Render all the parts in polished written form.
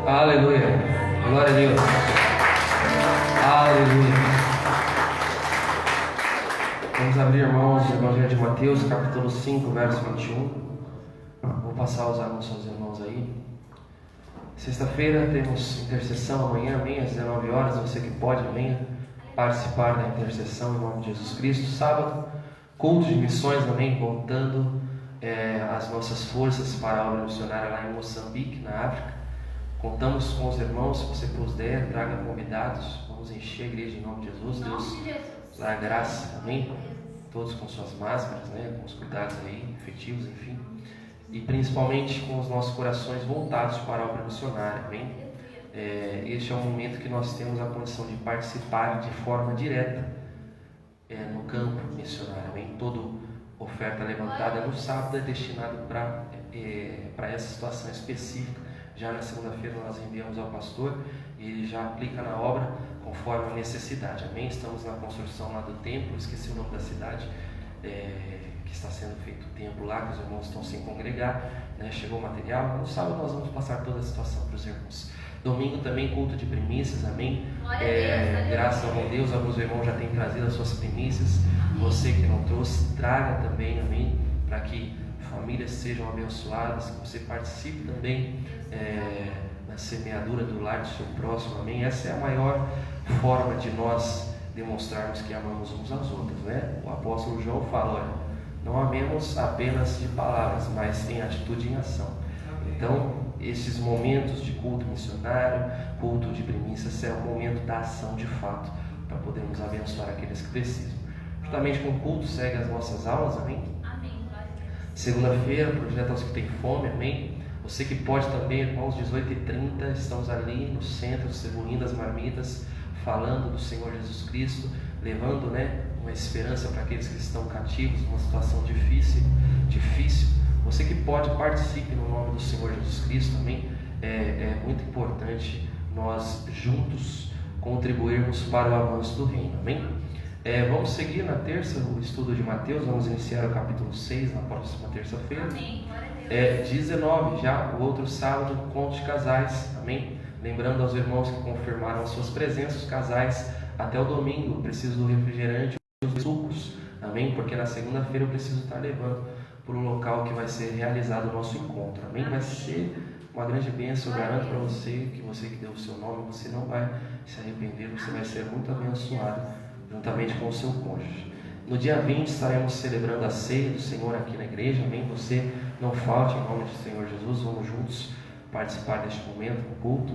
Aleluia. Glória a Deus. Aleluia. Vamos abrir, irmãos, o Evangelho de Mateus, capítulo 5, verso 21. Vou passar os anúncios aos irmãos aí. Sexta-feira temos intercessão amanhã, amém, às 19 horas. Você que pode, venha participar da intercessão em nome de Jesus Cristo. Sábado, culto de missões, amém, voltando as nossas forças para a obra missionária lá em Moçambique, na África. Contamos com os irmãos, se você puder, traga convidados. Vamos encher a igreja em nome de Jesus. Deus dá graça, amém? Todos com suas máscaras, né? Com os cuidados aí, efetivos, enfim. E principalmente com os nossos corações voltados para a obra missionária, amém? Este é o momento que nós temos a condição de participar de forma direta no campo missionário, amém? Toda oferta levantada no sábado é destinada para essa situação específica. Já na segunda-feira nós enviamos ao pastor e ele já aplica na obra conforme a necessidade, amém? Estamos na construção lá do templo, esqueci o nome da cidade, que está sendo feito o templo lá, que os irmãos estão sem congregar, né? Chegou o material. No sábado nós vamos passar toda a situação para os irmãos. Domingo também culto de primícias, amém? Graças a Deus, alguns irmãos já têm trazido as suas primícias. Você que não trouxe, traga também, amém? Para que famílias sejam abençoadas, que você participe também na semeadura do lar do seu próximo, amém? Essa é a maior forma de nós demonstrarmos que amamos uns aos outros, né? O apóstolo João fala, olha, não amemos apenas de palavras, mas em atitude e em ação. Então, esses momentos de culto missionário, culto de primícias, é o momento da ação de fato, para podermos abençoar aqueles que precisam. Justamente com o culto segue as nossas aulas, amém? Segunda-feira, projeto aos que têm fome, amém? Você que pode também, irmãos, 18h30, estamos ali no centro, distribuindo as marmitas, falando do Senhor Jesus Cristo, levando, né, uma esperança para aqueles que estão cativos, numa situação difícil. Você que pode, participe no nome do Senhor Jesus Cristo, amém? É muito importante nós juntos contribuirmos para o avanço do reino, amém? Vamos seguir na terça o estudo de Mateus, vamos iniciar o capítulo 6 na próxima terça-feira. 19 já, o outro sábado, conto de casais, amém? Lembrando aos irmãos que confirmaram as suas presenças, os casais, até o domingo, eu preciso do refrigerante e dos sucos, amém? Porque na segunda-feira eu preciso estar levando para o local que vai ser realizado o nosso encontro, amém? Vai ser uma grande bênção, eu garanto para você que deu o seu nome, você não vai se arrepender, você vai ser muito abençoado juntamente com o seu cônjuge. No dia 20 estaremos celebrando a ceia do Senhor aqui na igreja, amém? Você não falte em nome do Senhor Jesus, vamos juntos participar deste momento do culto.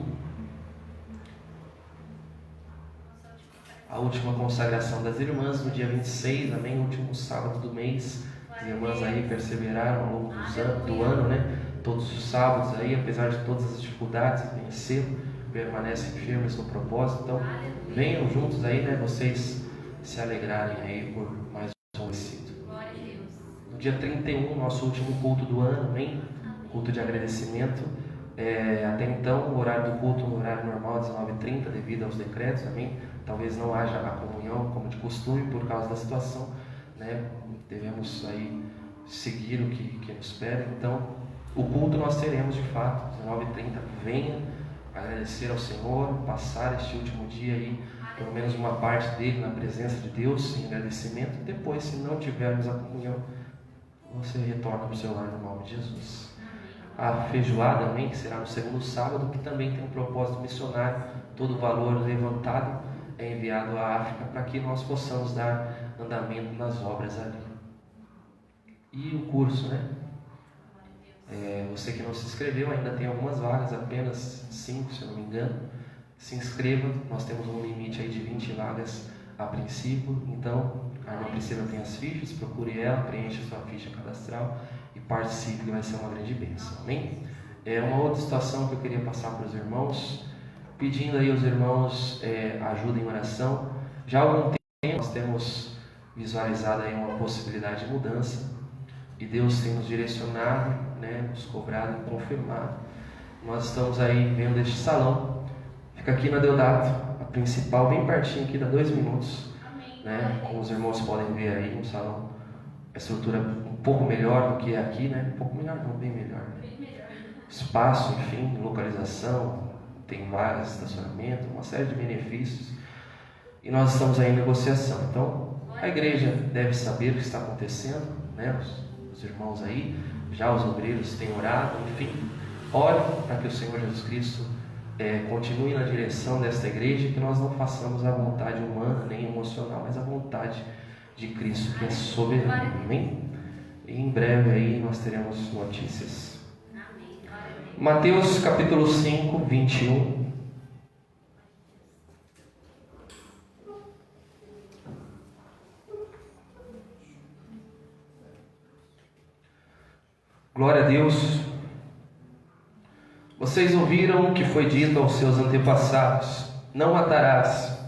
A última consagração das irmãs no dia 26, amém? Último sábado do mês. As irmãs aí perseveraram ao longo do ano, né? Todos os sábados aí, apesar de todas as dificuldades, venceram, permanecem firmes no propósito. Então, venham juntos aí, né? Vocês se alegrarem aí por mais um vencido. No dia 31, nosso último culto do ano, amém? Culto de agradecimento. Até então, o horário do culto no horário normal, 19h30, devido aos decretos, amém? Talvez não haja a comunhão como de costume por causa da situação, né? Devemos aí seguir o que nos pede. Então, o culto nós teremos de fato, 19h30. Venha agradecer ao Senhor, passar este último dia aí, pelo menos uma parte dele na presença de Deus, em agradecimento. Depois, se não tivermos a comunhão, você retorna para o seu lar no nome de Jesus. A feijoada, amém, que será no segundo sábado, que também tem um propósito missionário. Todo o valor levantado é enviado à África para que nós possamos dar andamento nas obras ali. E o curso, né? Você que não se inscreveu, ainda tem algumas vagas, apenas 5, se eu não me engano. Se inscreva, nós temos um limite aí de 20 vagas a princípio. Então, a irmã Priscila tem as fichas, procure ela, preencha sua ficha cadastral e participe, que vai ser uma grande bênção, amém? Uma outra situação que eu queria passar para os irmãos, pedindo aí aos irmãos ajuda em oração. Já há algum tempo nós temos visualizado aí uma possibilidade de mudança e Deus tem nos direcionado, né, nos cobrado e confirmado. Nós estamos aí vendo este salão, fica aqui na Deodato, a principal, bem pertinho aqui, dá 2 minutos, né? Como os irmãos podem ver aí, um salão, a estrutura um pouco melhor do que aqui, né? Um pouco melhor não, bem melhor, né? Espaço, enfim, localização, tem vagas de estacionamento, uma série de benefícios, e nós estamos aí em negociação. Então, a igreja deve saber o que está acontecendo, né? Os irmãos aí, já os obreiros têm orado, enfim, ore para que o Senhor Jesus Cristo continue na direção desta igreja, e que nós não façamos a vontade humana nem emocional, mas a vontade de Cristo, que é soberano. Amém? E em breve aí nós teremos notícias. Mateus capítulo 5, 21. Glória a Deus. Vocês ouviram o que foi dito aos seus antepassados: não matarás.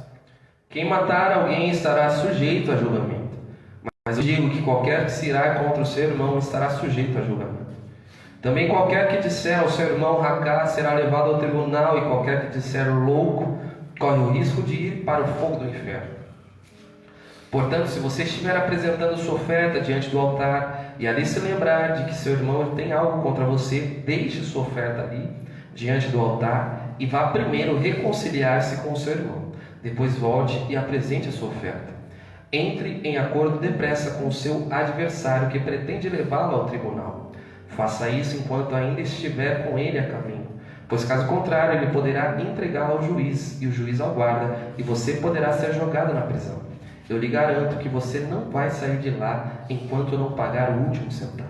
Quem matar alguém estará sujeito a julgamento. Mas eu digo que qualquer que se irá contra o seu irmão estará sujeito a julgamento. Também qualquer que disser ao seu irmão racá será levado ao tribunal, e qualquer que disser louco corre o risco de ir para o fogo do inferno. Portanto, se você estiver apresentando sua oferta diante do altar e ali se lembrar de que seu irmão tem algo contra você, deixe sua oferta ali diante do altar e vá primeiro reconciliar-se com o seu irmão. Depois volte e apresente a sua oferta. Entre em acordo depressa com o seu adversário que pretende levá-lo ao tribunal. Faça isso enquanto ainda estiver com ele a caminho, pois caso contrário ele poderá entregá-lo ao juiz, e o juiz ao guarda, e você poderá ser jogado na prisão. Eu lhe garanto que você não vai sair de lá enquanto não pagar o último centavo.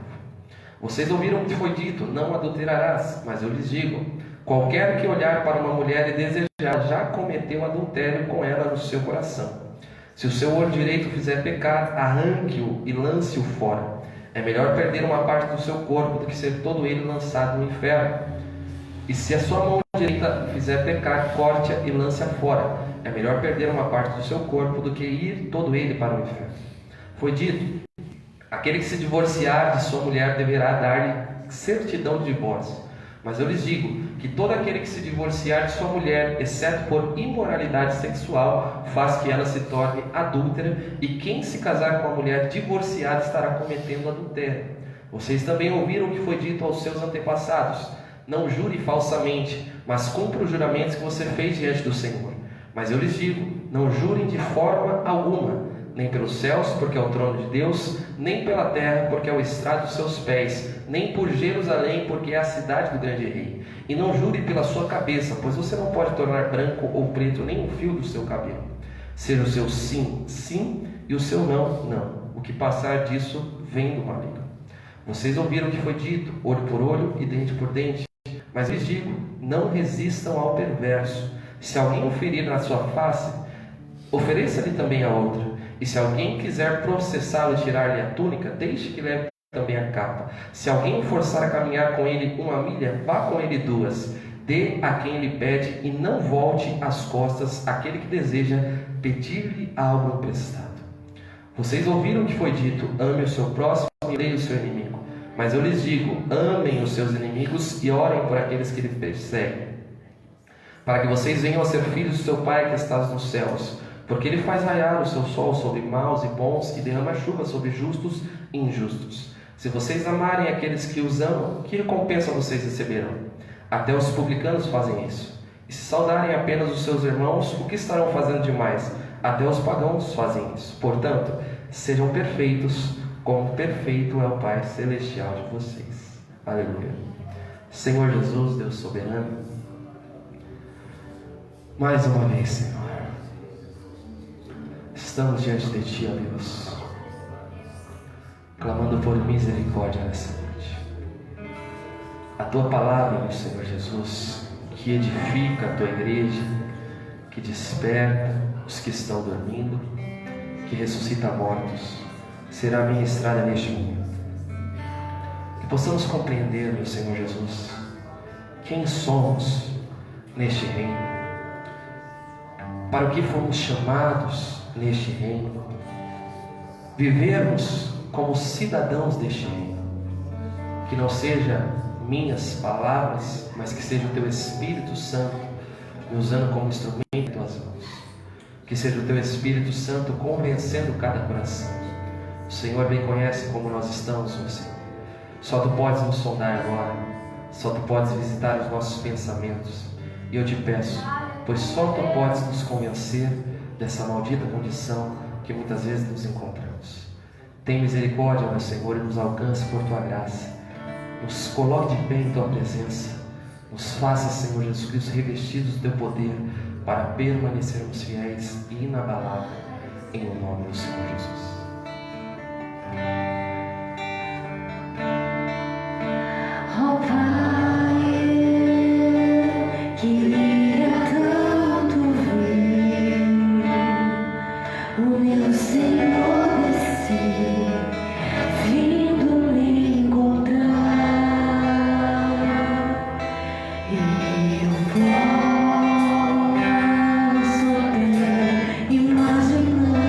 Vocês ouviram o que foi dito: não adulterarás. Mas eu lhes digo: qualquer que olhar para uma mulher e desejar, já cometeu adultério com ela no seu coração. Se o seu olho direito fizer pecar, arranque-o e lance-o fora. É melhor perder uma parte do seu corpo do que ser todo ele lançado no inferno. E se a sua mão direita fizer pecar, corte-a e lance-a fora. É melhor perder uma parte do seu corpo do que ir todo ele para o inferno. Foi dito: aquele que se divorciar de sua mulher deverá dar-lhe certidão de divórcio. Mas eu lhes digo que todo aquele que se divorciar de sua mulher, exceto por imoralidade sexual, faz que ela se torne adúltera, e quem se casar com uma mulher divorciada estará cometendo adultério. Vocês também ouviram o que foi dito aos seus antepassados: não jure falsamente, mas cumpra os juramentos que você fez diante do Senhor. Mas eu lhes digo: não jurem de forma alguma, nem pelos céus, porque é o trono de Deus, nem pela terra, porque é o estrado dos seus pés, nem por Jerusalém, porque é a cidade do grande rei. E não jure pela sua cabeça, pois você não pode tornar branco ou preto nem um fio do seu cabelo. Seja o seu sim, sim, e o seu não, não. O que passar disso vem do maligno. Vocês ouviram o que foi dito: olho por olho e dente por dente. Mas lhes digo: não resistam ao perverso. Se alguém o ferir na sua face, ofereça-lhe também a outra. E se alguém quiser processá-lo e tirar-lhe a túnica, deixe que leve também a capa. Se alguém o forçar a caminhar com ele 1 milha, vá com ele 2. Dê a quem lhe pede, e não volte as costas àquele que deseja pedir-lhe algo emprestado. Vocês ouviram o que foi dito: ame o seu próximo e odeie o seu inimigo. Mas eu lhes digo: amem os seus inimigos e orem por aqueles que lhe perseguem, para que vocês venham a ser filhos do seu Pai que estás nos céus. Porque ele faz raiar o seu sol sobre maus e bons, e derrama chuva sobre justos e injustos. Se vocês amarem aqueles que os amam, que recompensa vocês receberão? Até os publicanos fazem isso. E se saudarem apenas os seus irmãos, o que estarão fazendo demais? Até os pagãos fazem isso. Portanto, sejam perfeitos, como perfeito é o Pai Celestial de vocês. Aleluia. Senhor Jesus, Deus soberano, mais uma vez, Senhor, estamos diante de Ti, ó Deus, clamando por misericórdia nessa noite. A Tua palavra, meu Senhor Jesus, que edifica a Tua igreja, que desperta os que estão dormindo, que ressuscita mortos, será ministrada neste momento. Que possamos compreender, meu Senhor Jesus, quem somos neste reino, para o que fomos chamados neste reino, vivermos como cidadãos deste reino. Que não seja minhas palavras, mas que seja o Teu Espírito Santo me usando como instrumento em Tuas mãos. Que seja o Teu Espírito Santo convencendo cada coração. O Senhor bem conhece como nós estamos, meu Senhor. Só Tu podes nos sondar agora. Só Tu podes visitar os nossos pensamentos. E eu te peço, pois só Tu podes nos convencer dessa maldita condição que muitas vezes nos encontramos. Tem misericórdia, meu Senhor, e nos alcance por Tua graça. Nos coloque de pé em Tua presença. Nos faça, Senhor Jesus Cristo, revestidos do Teu poder para permanecermos fiéis e inabaláveis em o nome do Senhor Jesus. Oh Pai, eu queria tanto ver o meu Senhor descer, vindo me encontrar. Eu posso até imaginar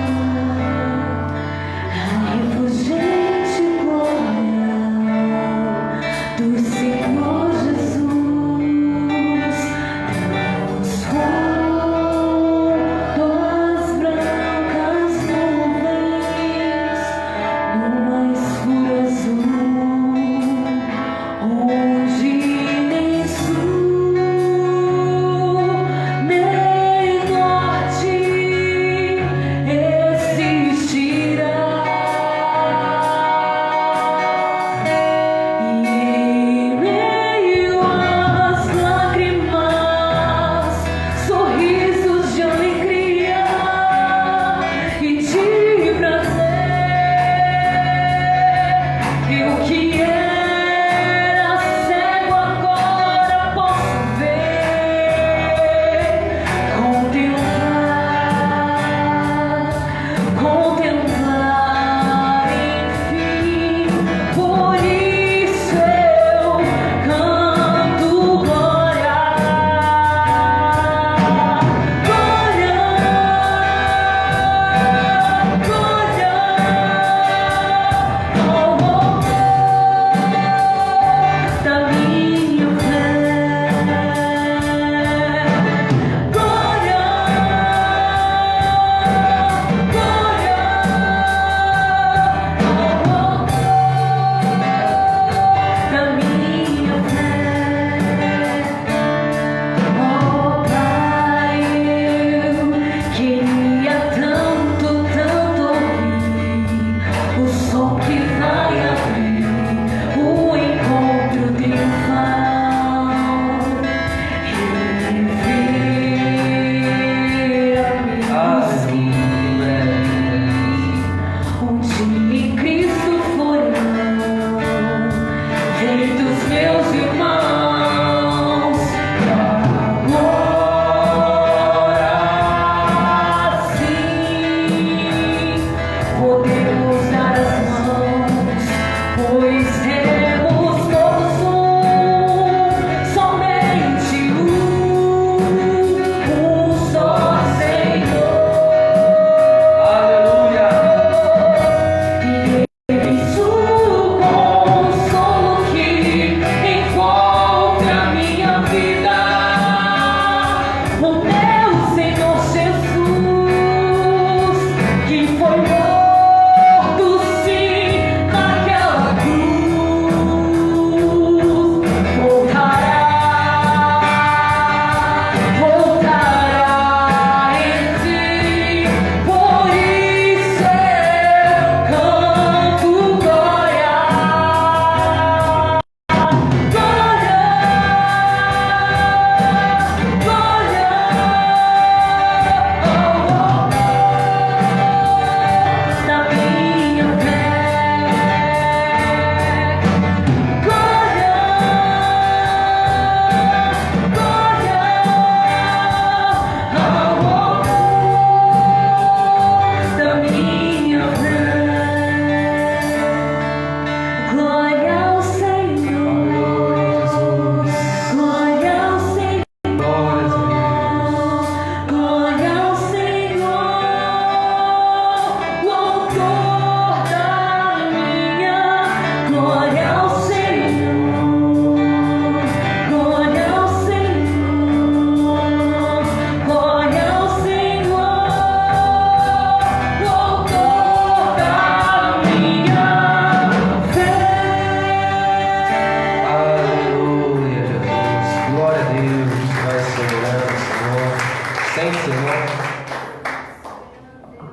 nosso irmão.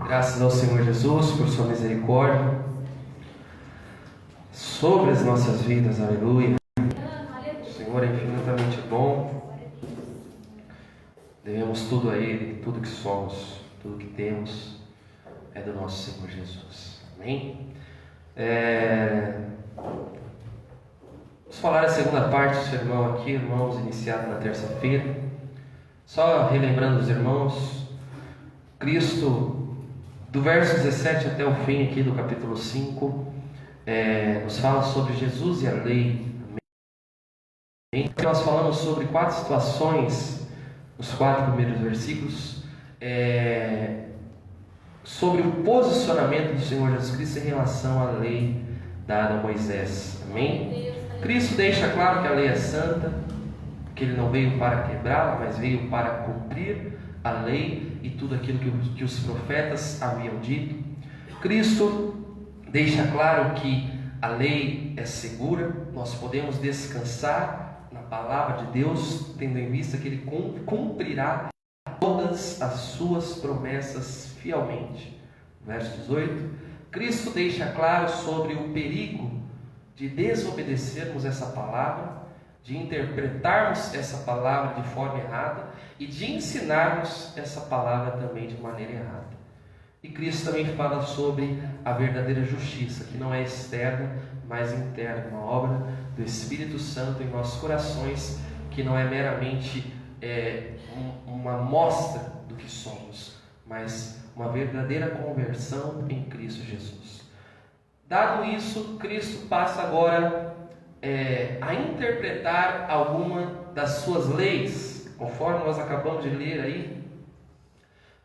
Graças ao Senhor Jesus por sua misericórdia sobre as nossas vidas, aleluia. O Senhor é infinitamente bom. Devemos tudo a Ele, tudo que somos, tudo que temos é do nosso Senhor Jesus. Amém? Vamos falar a segunda parte do sermão aqui, irmãos, iniciado na terça-feira. Só relembrando os irmãos, Cristo, do verso 17 até o fim aqui do capítulo 5, nos fala sobre Jesus e a lei. Amém? Nós falamos sobre 4 situações, nos 4 primeiros versículos, sobre o posicionamento do Senhor Jesus Cristo em relação à lei dada a Moisés. Amém? Cristo deixa claro que a lei é santa, que Ele não veio para quebrá-la, mas veio para cumprir a lei e tudo aquilo que os profetas haviam dito. Cristo deixa claro que a lei é segura, nós podemos descansar na palavra de Deus, tendo em vista que Ele cumprirá todas as suas promessas fielmente. Verso 18, Cristo deixa claro sobre o perigo de desobedecermos essa palavra, de interpretarmos essa palavra de forma errada e de ensinarmos essa palavra também de maneira errada. E Cristo também fala sobre a verdadeira justiça, que não é externa, mas interna, uma obra do Espírito Santo em nossos corações, que não é meramente uma mostra do que somos, mas uma verdadeira conversão em Cristo Jesus. Dado isso, Cristo passa agora a interpretar alguma das suas leis, conforme nós acabamos de ler aí.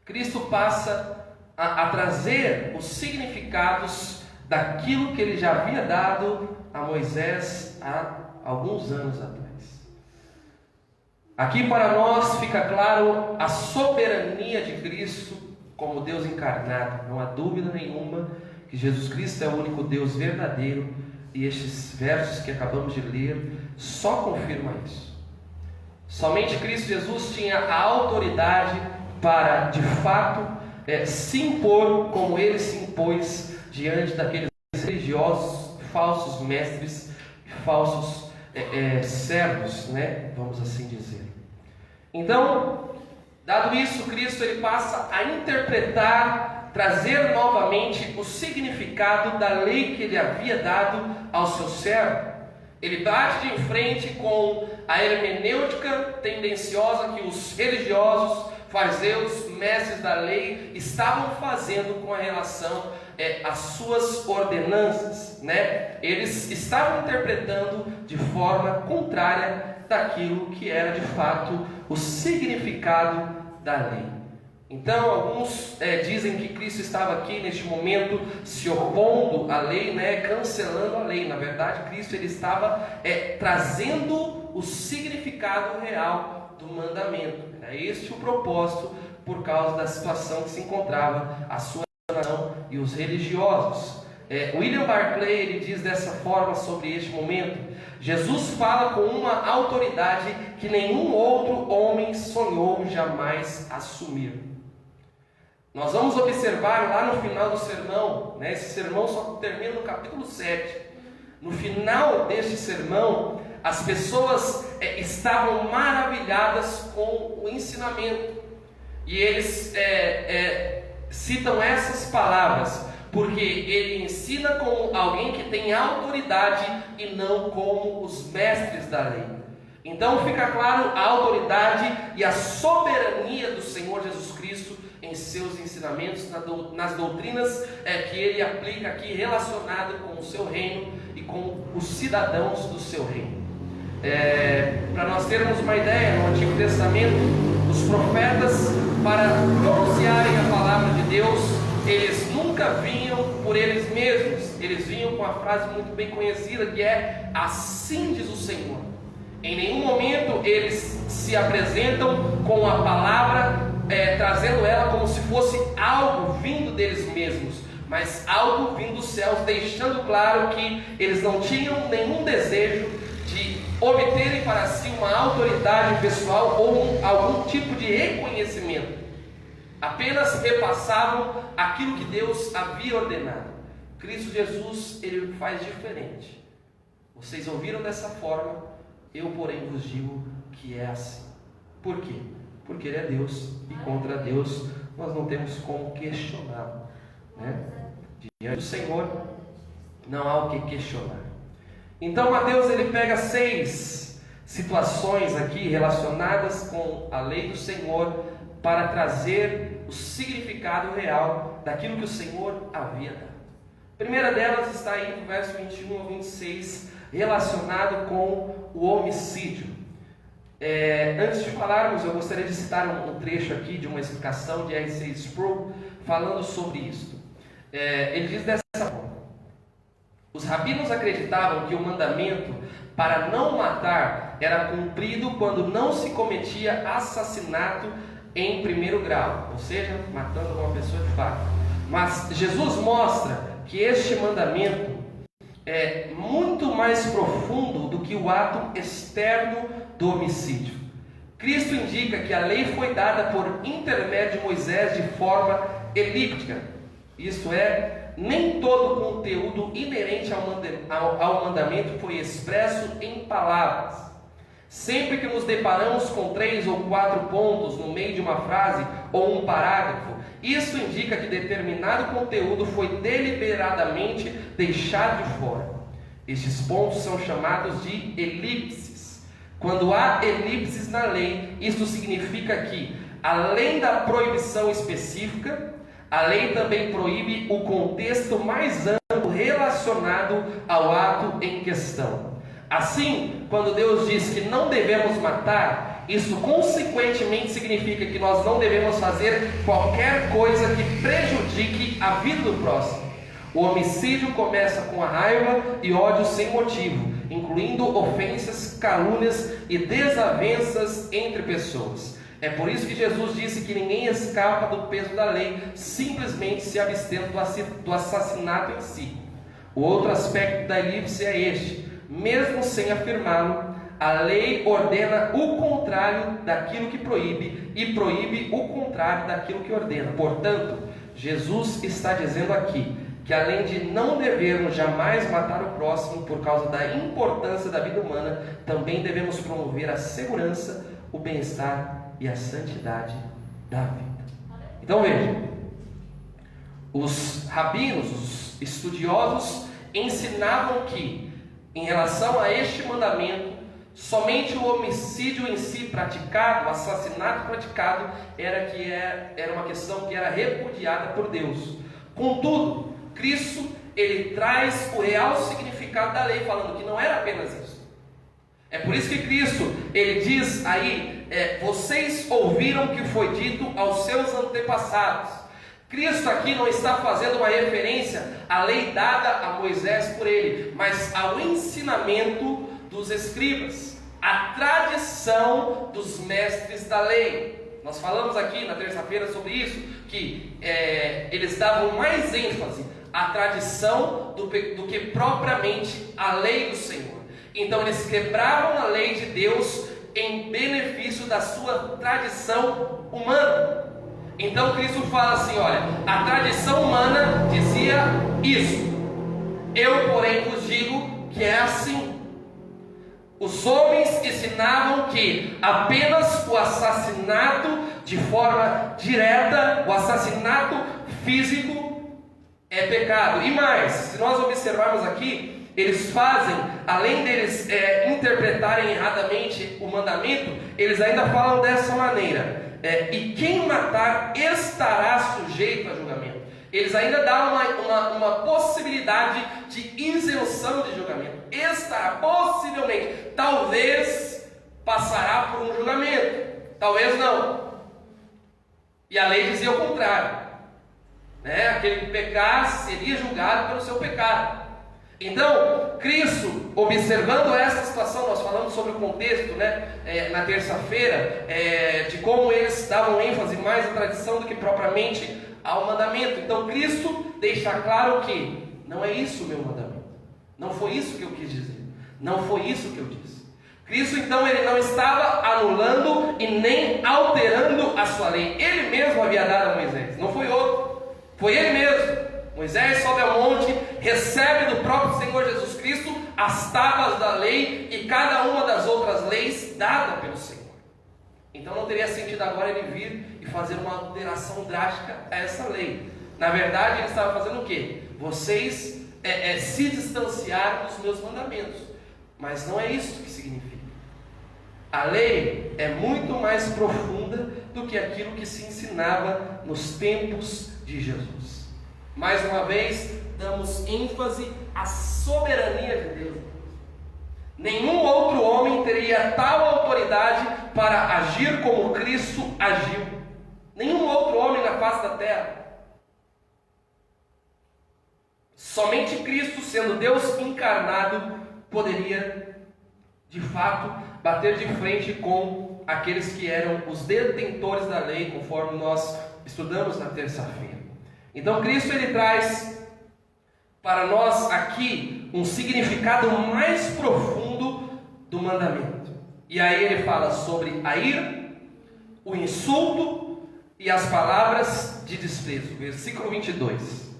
Cristo passa a trazer os significados daquilo que Ele já havia dado a Moisés há alguns anos atrás. Aqui para nós fica claro a soberania de Cristo como Deus encarnado. Não há dúvida nenhuma que Jesus Cristo é o único Deus verdadeiro, e estes versos que acabamos de ler só confirmam isso. Somente Cristo Jesus tinha a autoridade para, de fato, se impor como Ele se impôs diante daqueles religiosos, falsos mestres, falsos servos, né? Vamos assim dizer. Então, dado isso, Cristo ele passa a interpretar, trazer novamente o significado da lei que Ele havia dado ao seu servo. Ele bate de frente com a hermenêutica tendenciosa que os religiosos, fariseus, mestres da lei estavam fazendo com a relação às suas ordenanças, né? Eles estavam interpretando de forma contrária daquilo que era de fato o significado da lei. Então, alguns dizem que Cristo estava aqui neste momento se opondo à lei, né, cancelando a lei. Na verdade, Cristo ele estava trazendo o significado real do mandamento. Era este o propósito, por causa da situação que se encontrava a sua nação e os religiosos. William Barclay ele diz dessa forma sobre este momento: Jesus fala com uma autoridade que nenhum outro homem sonhou jamais assumir. Nós vamos observar lá no final do sermão, né? Esse sermão só termina no capítulo 7. No final deste sermão, as pessoas estavam maravilhadas com o ensinamento. E eles citam essas palavras, porque ele ensina como alguém que tem autoridade e não como os mestres da lei. Então fica claro a autoridade e a soberania do Senhor Jesus Cristo em seus ensinamentos, nas doutrinas que Ele aplica aqui, relacionado com o seu reino e com os cidadãos do seu reino. Para nós termos uma ideia, no Antigo Testamento, os profetas, para pronunciarem a palavra de Deus, eles nunca vinham por eles mesmos, eles vinham com a frase muito bem conhecida, que é: assim diz o Senhor. Em nenhum momento eles se apresentam com a palavra, trazendo ela como se fosse algo vindo deles mesmos, mas algo vindo dos céus, deixando claro que eles não tinham nenhum desejo de obterem para si uma autoridade pessoal ou algum tipo de reconhecimento. apenas repassavam aquilo que Deus havia ordenado. Cristo Jesus, ele faz diferente. Vocês ouviram dessa forma, eu porém vos digo que é assim. Por quê? Porque ele é Deus, e contra Deus nós não temos como questioná-lo, né? Diante do Senhor não há o que questionar. Então Mateus, ele pega 6 situações aqui relacionadas com a lei do Senhor para trazer o significado real daquilo que o Senhor havia dado. A primeira delas está aí no verso 21 ao 26, relacionado com o homicídio. Antes de falarmos, eu gostaria de citar um trecho aqui de uma explicação de R.C. Sproul falando sobre isso. Ele diz dessa forma: os rabinos acreditavam que o mandamento para não matar era cumprido quando não se cometia assassinato em primeiro grau, ou seja, matando uma pessoa de fato. Mas Jesus mostra que este mandamento é muito mais profundo do que o ato externo do homicídio. Cristo indica que a lei foi dada por intermédio de Moisés de forma elíptica, isto é, nem todo o conteúdo inerente ao mandamento foi expresso em palavras. Sempre que nos deparamos com 3 ou 4 pontos no meio de uma frase ou um parágrafo, isso indica que determinado conteúdo foi deliberadamente deixado de fora. Estes pontos são chamados de elipses. Quando há elipses na lei, isso significa que, além da proibição específica, a lei também proíbe o contexto mais amplo relacionado ao ato em questão. Assim, quando Deus diz que não devemos matar, isso consequentemente significa que nós não devemos fazer qualquer coisa que prejudique a vida do próximo. O homicídio começa com a raiva e ódio sem motivo, incluindo ofensas, calúnias e desavenças entre pessoas. É por isso que Jesus disse que ninguém escapa do peso da lei, simplesmente se abstendo do assassinato em si. O outro aspecto da elipse é este: mesmo sem afirmá-lo, a lei ordena o contrário daquilo que proíbe e proíbe o contrário daquilo que ordena. Portanto, Jesus está dizendo aqui que, além de não devermos jamais matar o próximo por causa da importância da vida humana, também devemos promover a segurança, o bem-estar e a santidade da vida. Então veja, os rabinos, os estudiosos, ensinavam que, em relação a este mandamento, somente o homicídio em si praticado, o assassinato praticado, era uma questão que era repudiada por Deus. Contudo, Cristo, ele traz o real significado da lei, falando que não era apenas isso. É por isso que Cristo, ele diz aí, vocês ouviram o que foi dito aos seus antepassados. Cristo aqui não está fazendo uma referência à lei dada a Moisés por ele, mas ao ensinamento dos escribas, à tradição dos mestres da lei. Nós falamos aqui na terça-feira sobre isso, que eles davam mais ênfase à tradição do que propriamente à lei do Senhor. Então eles quebravam a lei de Deus em benefício da sua tradição humana. Então Cristo fala assim: olha, a tradição humana dizia isso, eu porém vos digo que é assim. Os homens ensinavam que apenas o assassinato de forma direta, o assassinato físico, é pecado. E mais, se nós observarmos aqui, eles fazem, além deles interpretarem erradamente o mandamento, eles ainda falam dessa maneira: e quem matar estará sujeito a julgamento. Eles ainda dão uma possibilidade de isenção de julgamento. Estará, possivelmente, talvez passará por um julgamento, talvez não. E a lei dizia o contrário, aquele que pecasse seria julgado pelo seu pecado. Então, Cristo, observando essa situação, nós falamos sobre o contexto, na terça-feira, de como eles davam ênfase mais à tradição do que propriamente ao mandamento. Então, Cristo deixa claro que não é isso o meu mandamento, não foi isso que eu quis dizer, não foi isso que eu disse. Cristo então ele não estava anulando e nem alterando a sua lei. Ele mesmo havia dado a Moisés, não foi outro, foi ele mesmo. Moisés sobe ao monte, recebe do próprio Senhor Jesus Cristo as tábuas da lei e cada uma das outras leis dada pelo Senhor. Então não teria sentido agora ele vir e fazer uma alteração drástica a essa lei. Na verdade ele estava fazendo o quê? Vocês se distanciaram dos meus mandamentos. Mas não é isso que significa. A lei é muito mais profunda do que aquilo que se ensinava nos tempos de Jesus. Mais uma vez, damos ênfase à soberania de Deus. Nenhum outro homem teria tal autoridade para agir como Cristo agiu. Nenhum outro homem na face da terra. Somente Cristo, sendo Deus encarnado, poderia, de fato, bater de frente com aqueles que eram os detentores da lei, conforme nós estudamos na terça-feira. Então Cristo ele traz para nós aqui um significado mais profundo do mandamento. E aí ele fala sobre a ira, o insulto e as palavras de desprezo. Versículo 22.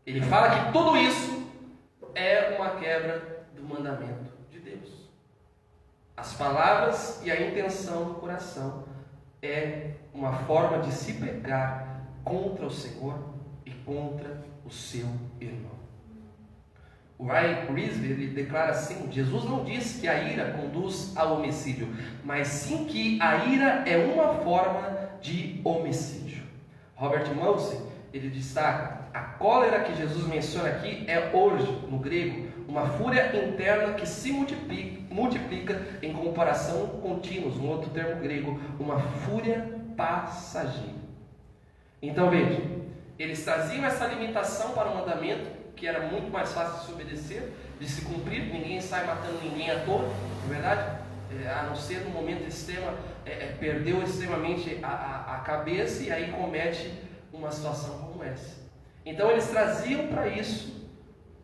Ele fala que tudo isso é uma quebra do mandamento de Deus. As palavras e a intenção do coração é uma forma de se pecar contra o Senhor e contra o seu irmão. O Ray Kurzweil ele declara assim: Jesus não diz que a ira conduz ao homicídio, mas sim que a ira é uma forma de homicídio. Robert Musil ele destaca: a cólera que Jesus menciona aqui é orge, no grego, uma fúria interna que se multiplica em comparação contínua, um outro termo grego, uma fúria passageira. Então veja, eles traziam essa limitação para o mandamento, que era muito mais fácil de se obedecer, de se cumprir. Ninguém sai matando ninguém à toa, não é verdade? A não ser no momento extremo, perdeu extremamente a cabeça e aí comete uma situação como essa. Então eles traziam para isso,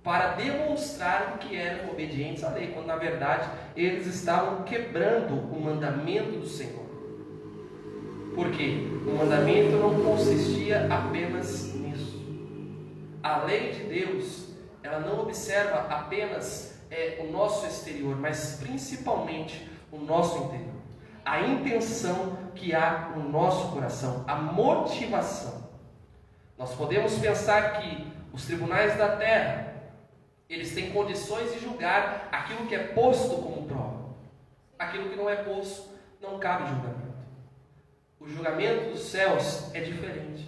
para demonstrar que eram obedientes à lei, quando na verdade eles estavam quebrando o mandamento do Senhor. Por quê? O mandamento não consistia apenas nisso. A lei de Deus, ela não observa apenas o nosso exterior, mas principalmente o nosso interior. A intenção que há no nosso coração, a motivação. Nós podemos pensar que os tribunais da terra, eles têm condições de julgar aquilo que é posto como prova. Aquilo que não é posto, não cabe julgamento. O julgamento dos céus é diferente.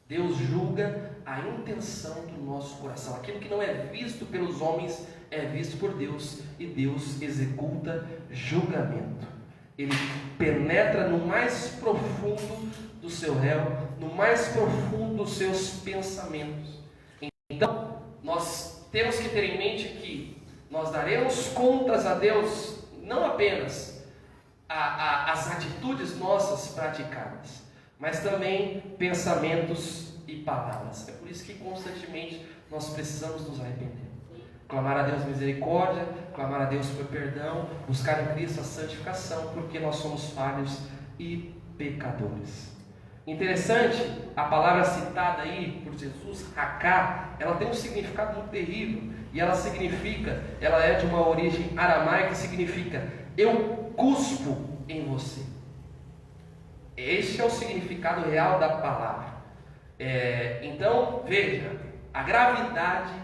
Deus julga a intenção do nosso coração. Aquilo que não é visto pelos homens é visto por Deus, e Deus executa julgamento. Ele penetra no mais profundo do seu réu, no mais profundo dos seus pensamentos. Então, nós temos que ter em mente que nós daremos contas a Deus, não apenas as atitudes nossas praticadas, mas também pensamentos e palavras. É por isso que constantemente nós precisamos nos arrepender. Clamar a Deus misericórdia, clamar a Deus por perdão, buscar em Cristo a santificação, porque nós somos falhos e pecadores. Interessante, a palavra citada aí por Jesus, raká, ela tem um significado muito terrível, e ela é de uma origem aramaica, que significa: eu cuspo em você. Este é o significado real da palavra. Então, veja, a gravidade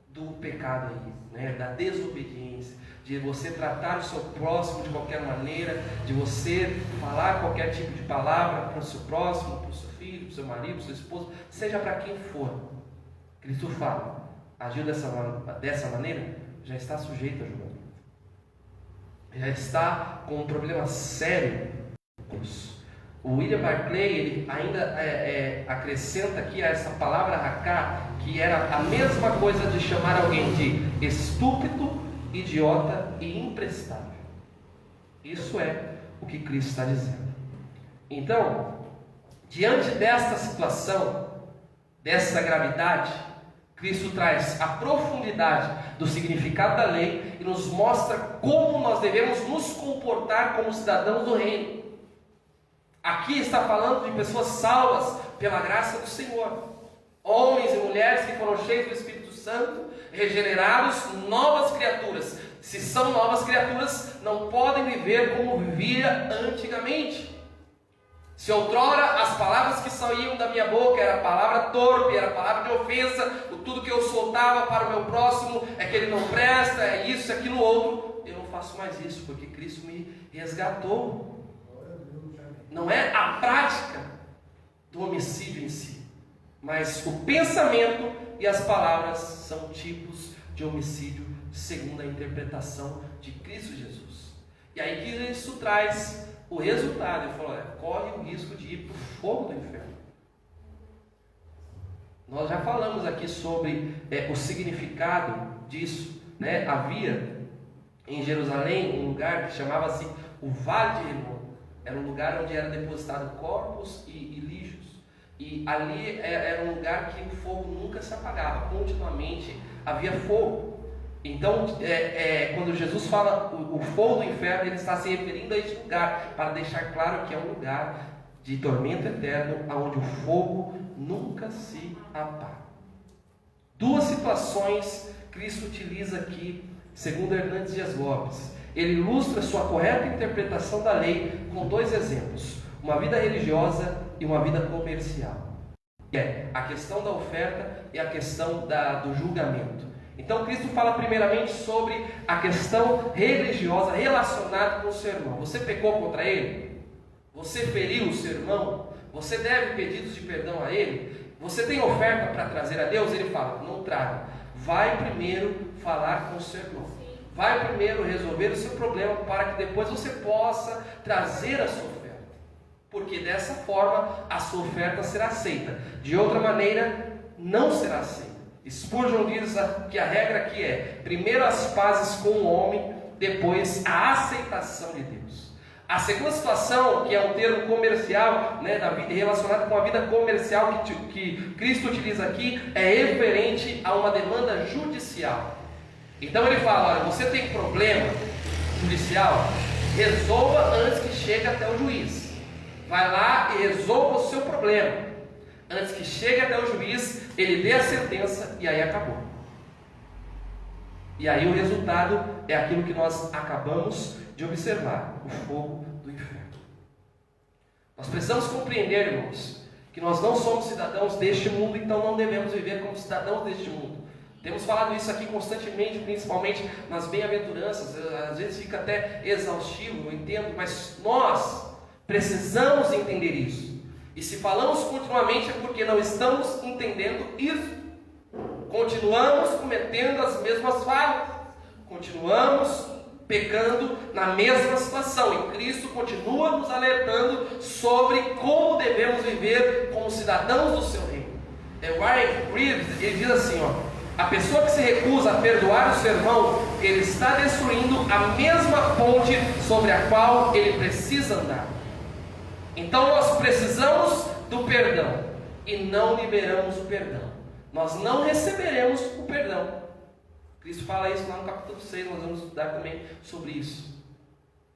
do pecado aí, né? Da desobediência, de você tratar o seu próximo de qualquer maneira, de você falar qualquer tipo de palavra para o seu próximo, para o seu filho, para o seu marido, para o seu esposo, seja para quem for. Cristo fala: agiu dessa maneira, já está sujeito a julgamento, já está com um problema sério. O William Barclay ele ainda acrescenta aqui a essa palavra raká, que era a mesma coisa de chamar alguém de estúpido, idiota e imprestável. Isso é o que Cristo está dizendo. Então, diante desta situação, dessa gravidade, Cristo traz a profundidade do significado da lei e nos mostra como nós devemos nos comportar como cidadãos do reino. Aqui está falando de pessoas salvas pela graça do Senhor, homens e mulheres que foram cheios do Espírito Santo, regenerados, novas criaturas. Se são novas criaturas, não podem viver como vivia antigamente. Se outrora as palavras que saíam da minha boca era palavra torpe, era palavra de ofensa, tudo que eu soltava para o meu próximo é que ele não presta, é isso, é aquilo outro, eu não faço mais isso, porque Cristo me resgatou. Não é a prática do homicídio em si, mas o pensamento e as palavras são tipos de homicídio segundo a interpretação de Cristo Jesus. E aí que isso traz o resultado. Ele falou: corre o risco de ir para o fogo do inferno. Nós já falamos aqui sobre o significado disso, né? Havia em Jerusalém um lugar que chamava-se o Vale de Hermon. Era um lugar onde era depositado corpos e lixos. E ali era um lugar que o fogo nunca se apagava, continuamente havia fogo. Então, quando Jesus fala o fogo do inferno, ele está se referindo a esse lugar, para deixar claro que é um lugar de tormento eterno, onde o fogo nunca se apaga. Duas situações Cristo utiliza aqui, segundo Hernandes Dias Lopes. Ele ilustra sua correta interpretação da lei com dois exemplos: uma vida religiosa e uma vida comercial. A questão da oferta e a questão do julgamento. Então Cristo fala primeiramente sobre a questão religiosa relacionada com o seu irmão. Você pecou contra ele? Você feriu o seu irmão? Você deve pedidos de perdão a ele? Você tem oferta para trazer a Deus? Ele fala: não traga. Vai primeiro falar com o seu irmão. Vai primeiro resolver o seu problema, para que depois você possa trazer a sua oferta. Porque dessa forma a sua oferta será aceita. De outra maneira, não será aceita. Spurgeon diz que a regra aqui é: primeiro as pazes com o homem, depois a aceitação de Deus. A segunda situação, que é um termo comercial, né, relacionado com a vida comercial que Cristo utiliza aqui, é referente a uma demanda judicial. Então ele fala: olha, você tem problema judicial, resolva antes que chegue até o juiz. Vai lá e resolva o seu problema antes que chegue até o juiz, ele dê a sentença e aí acabou. E aí o resultado é aquilo que nós acabamos de observar: o fogo do inferno. Nós precisamos compreender, irmãos, que nós não somos cidadãos deste mundo, então não devemos viver como cidadãos deste mundo. Temos falado isso aqui constantemente, principalmente nas bem-aventuranças. Às vezes fica até exaustivo, eu entendo, mas nós precisamos entender isso. E se falamos continuamente é porque não estamos entendendo isso. Continuamos cometendo as mesmas falhas, continuamos pecando na mesma situação, e Cristo continua nos alertando sobre como devemos viver como cidadãos do seu reino. Warren Reeves, ele diz assim: a pessoa que se recusa a perdoar o seu irmão, ele está destruindo a mesma ponte sobre a qual ele precisa andar. Então nós precisamos do perdão e não liberamos o perdão. Nós não receberemos o perdão. Cristo fala isso lá no capítulo 6, nós vamos estudar também sobre isso.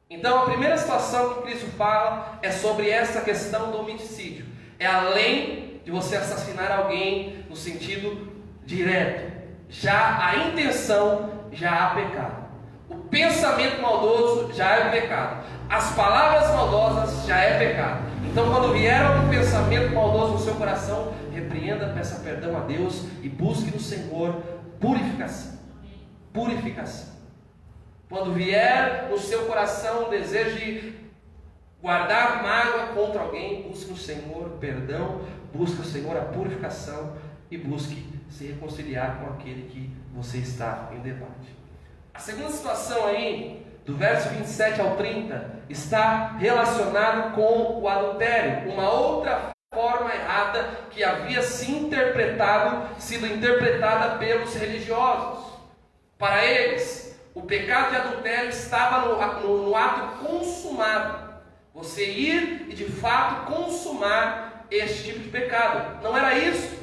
Então a primeira situação que Cristo fala é sobre essa questão do homicídio. É além de você assassinar alguém no sentido direto. Já a intenção, já há pecado. O pensamento maldoso já é pecado. As palavras maldosas já é pecado. Então quando vier algum pensamento maldoso no seu coração, repreenda, peça perdão a Deus e busque no Senhor purificação. Purificação. Quando vier no seu coração o desejo de guardar mágoa contra alguém, busque no Senhor perdão, busque no Senhor a purificação e busque se reconciliar com aquele que você está em debate. A segunda situação aí, do verso 27 ao 30, está relacionado com o adultério, uma outra forma errada que havia sido interpretada pelos religiosos. Para eles, o pecado de adultério estava no ato consumado. Você ir e de fato consumar este tipo de pecado. Não era isso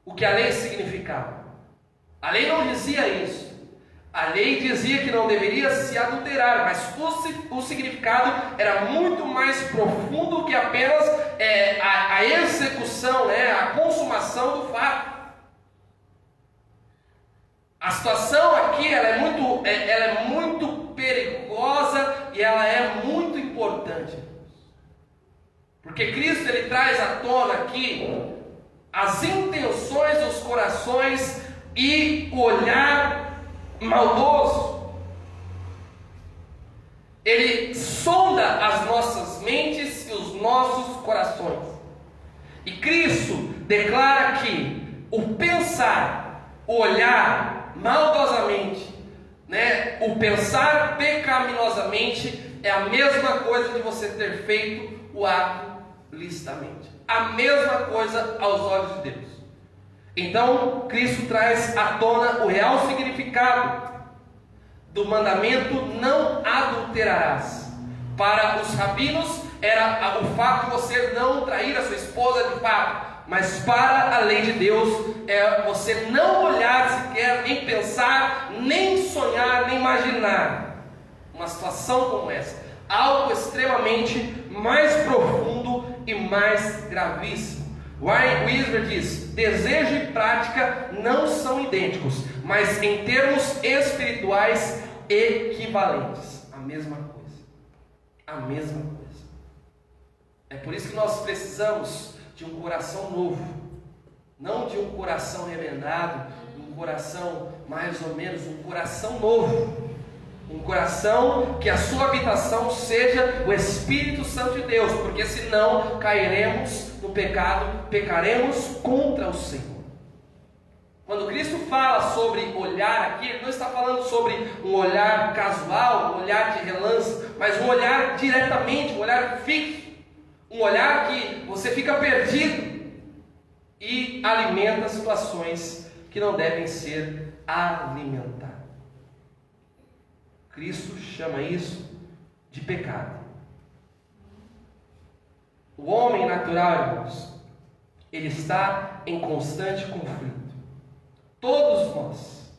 o que a lei significava. A lei não dizia isso. A lei dizia que não deveria se adulterar, mas o significado era muito mais profundo que apenas a execução, né, a consumação do fato. A situação aqui ela é muito perigosa e ela é muito importante. Porque Cristo ele traz à tona aqui as intenções dos corações e o olhar maldoso. Ele sonda as nossas mentes e os nossos corações. E Cristo declara que o pensar, o olhar maldosamente, né, o pensar pecaminosamente é a mesma coisa de você ter feito o ato licitamente. A mesma coisa aos olhos de Deus. Então, Cristo traz à tona o real significado do mandamento não adulterarás. Para os rabinos era o fato de você não trair a sua esposa de fato, mas para a lei de Deus é você não olhar sequer, nem pensar, nem sonhar, nem imaginar uma situação como essa. Algo extremamente mais profundo e mais gravíssimo. Warren Wiersbe diz: desejo e prática não são idênticos, mas em termos espirituais equivalentes. A mesma coisa. A mesma coisa. É por isso que nós precisamos de um coração novo, não de um coração remendado, um coração mais ou menos, um coração novo. Um coração que a sua habitação seja o Espírito Santo de Deus, porque senão cairemos no pecado, pecaremos contra o Senhor. Quando Cristo fala sobre olhar aqui, ele não está falando sobre um olhar casual, um olhar de relance, mas um olhar diretamente, um olhar fixo, um olhar que você fica perdido e alimenta situações que não devem ser alimentadas. Cristo chama isso de pecado. O homem natural, irmãos, ele está em constante conflito. Todos nós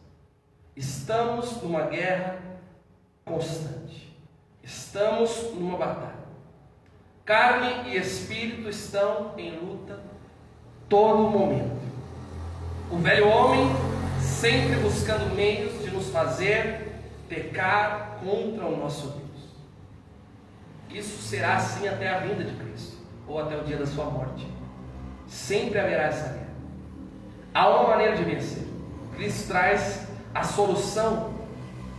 estamos numa guerra constante. Estamos numa batalha. Carne e espírito estão em luta todo momento. O velho homem sempre buscando meios de nos fazer pecar contra o nosso Deus. Isso será assim até a vinda de Cristo, ou até o dia da sua morte. Sempre haverá essa guerra. Há uma maneira de vencer. Cristo traz a solução